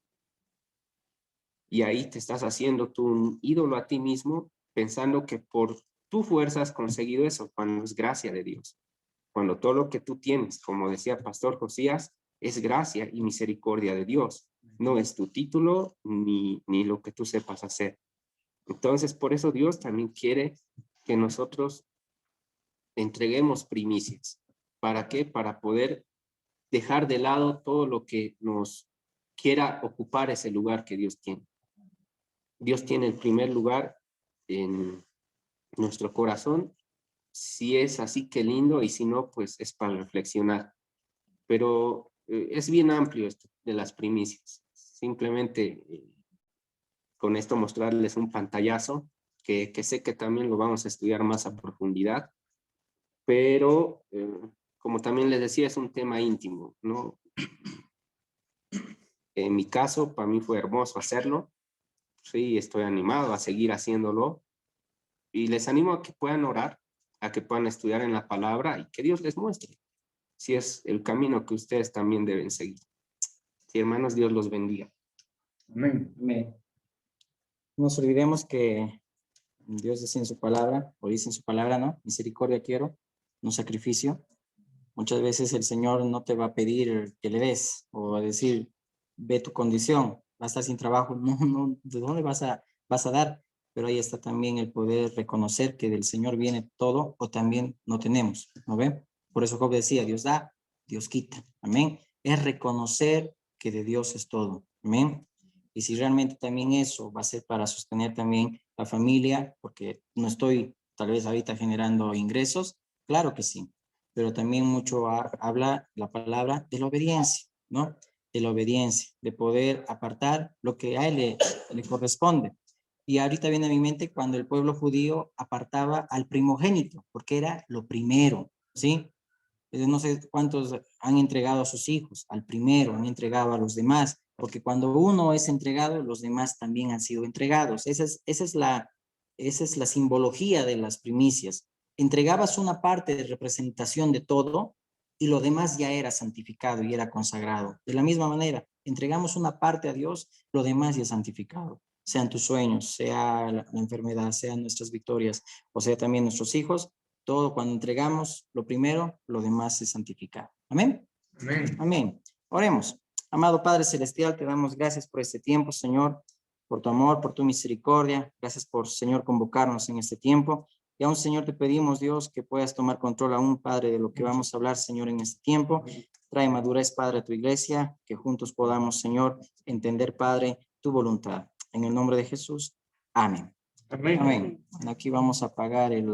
Y ahí te estás haciendo tú un ídolo a ti mismo, pensando que por tu fuerza has conseguido eso, cuando es gracia de Dios. Cuando todo lo que tú tienes, como decía Pastor Josías, es gracia y misericordia de Dios. No es tu título ni lo que tú sepas hacer. Entonces, por eso Dios también quiere que nosotros entreguemos primicias. ¿Para qué? Para poder dejar de lado todo lo que nos quiera ocupar ese lugar que Dios tiene. Dios tiene el primer lugar en nuestro corazón. Si es así, qué lindo, y si no, pues es para reflexionar. Pero es bien amplio esto de las primicias. Simplemente con esto mostrarles un pantallazo que sé que también lo vamos a estudiar más a profundidad, pero como también les decía, es un tema íntimo, ¿no? En mi caso, para mí fue hermoso hacerlo. Sí, estoy animado a seguir haciéndolo, y les animo a que puedan orar, a que puedan estudiar en la palabra y que Dios les muestre si es el camino que ustedes también deben seguir. Sí, hermanos, Dios los bendiga. Amén. Amén. No nos olvidemos que Dios dice en su palabra, o dice en su palabra, ¿no? Misericordia quiero, no sacrificio. Muchas veces el Señor no te va a pedir que le des, o a decir, ve tu condición, vas a estar sin trabajo, no, ¿de dónde vas a dar? Pero ahí está también el poder reconocer que del Señor viene todo, o también no tenemos, ¿no ven? Por eso Job decía, Dios da, Dios quita, amén. Es reconocer que de Dios es todo, amén. Y si realmente también eso va a ser para sostener también la familia, porque no estoy tal vez ahorita generando ingresos, claro que sí, pero también mucho habla la palabra de la obediencia, ¿no? De la obediencia, de poder apartar lo que a él le corresponde. Y ahorita viene a mi mente cuando el pueblo judío apartaba al primogénito, porque era lo primero, ¿sí? No sé cuántos han entregado a sus hijos, al primero, han entregado a los demás, porque cuando uno es entregado, los demás también han sido entregados. Esa es la simbología de las primicias. Entregabas una parte de representación de todo y lo demás ya era santificado y era consagrado. De la misma manera, entregamos una parte a Dios, lo demás ya es santificado. Sean tus sueños, sea la enfermedad, sean nuestras victorias, o sea también nuestros hijos, todo cuando entregamos lo primero, lo demás es santificado. Amén. Amén. Amén. Oremos. Amado Padre Celestial, te damos gracias por este tiempo, Señor, por tu amor, por tu misericordia. Gracias por, Señor, convocarnos en este tiempo. Y aún, Señor, te pedimos, Dios, que puedas tomar control aún, Padre, de lo que vamos a hablar, Señor, en este tiempo. Trae madurez, Padre, a tu iglesia, que juntos podamos, Señor, entender, Padre, tu voluntad. En el nombre de Jesús. Amén. Amén. Amén. Aquí vamos a apagar el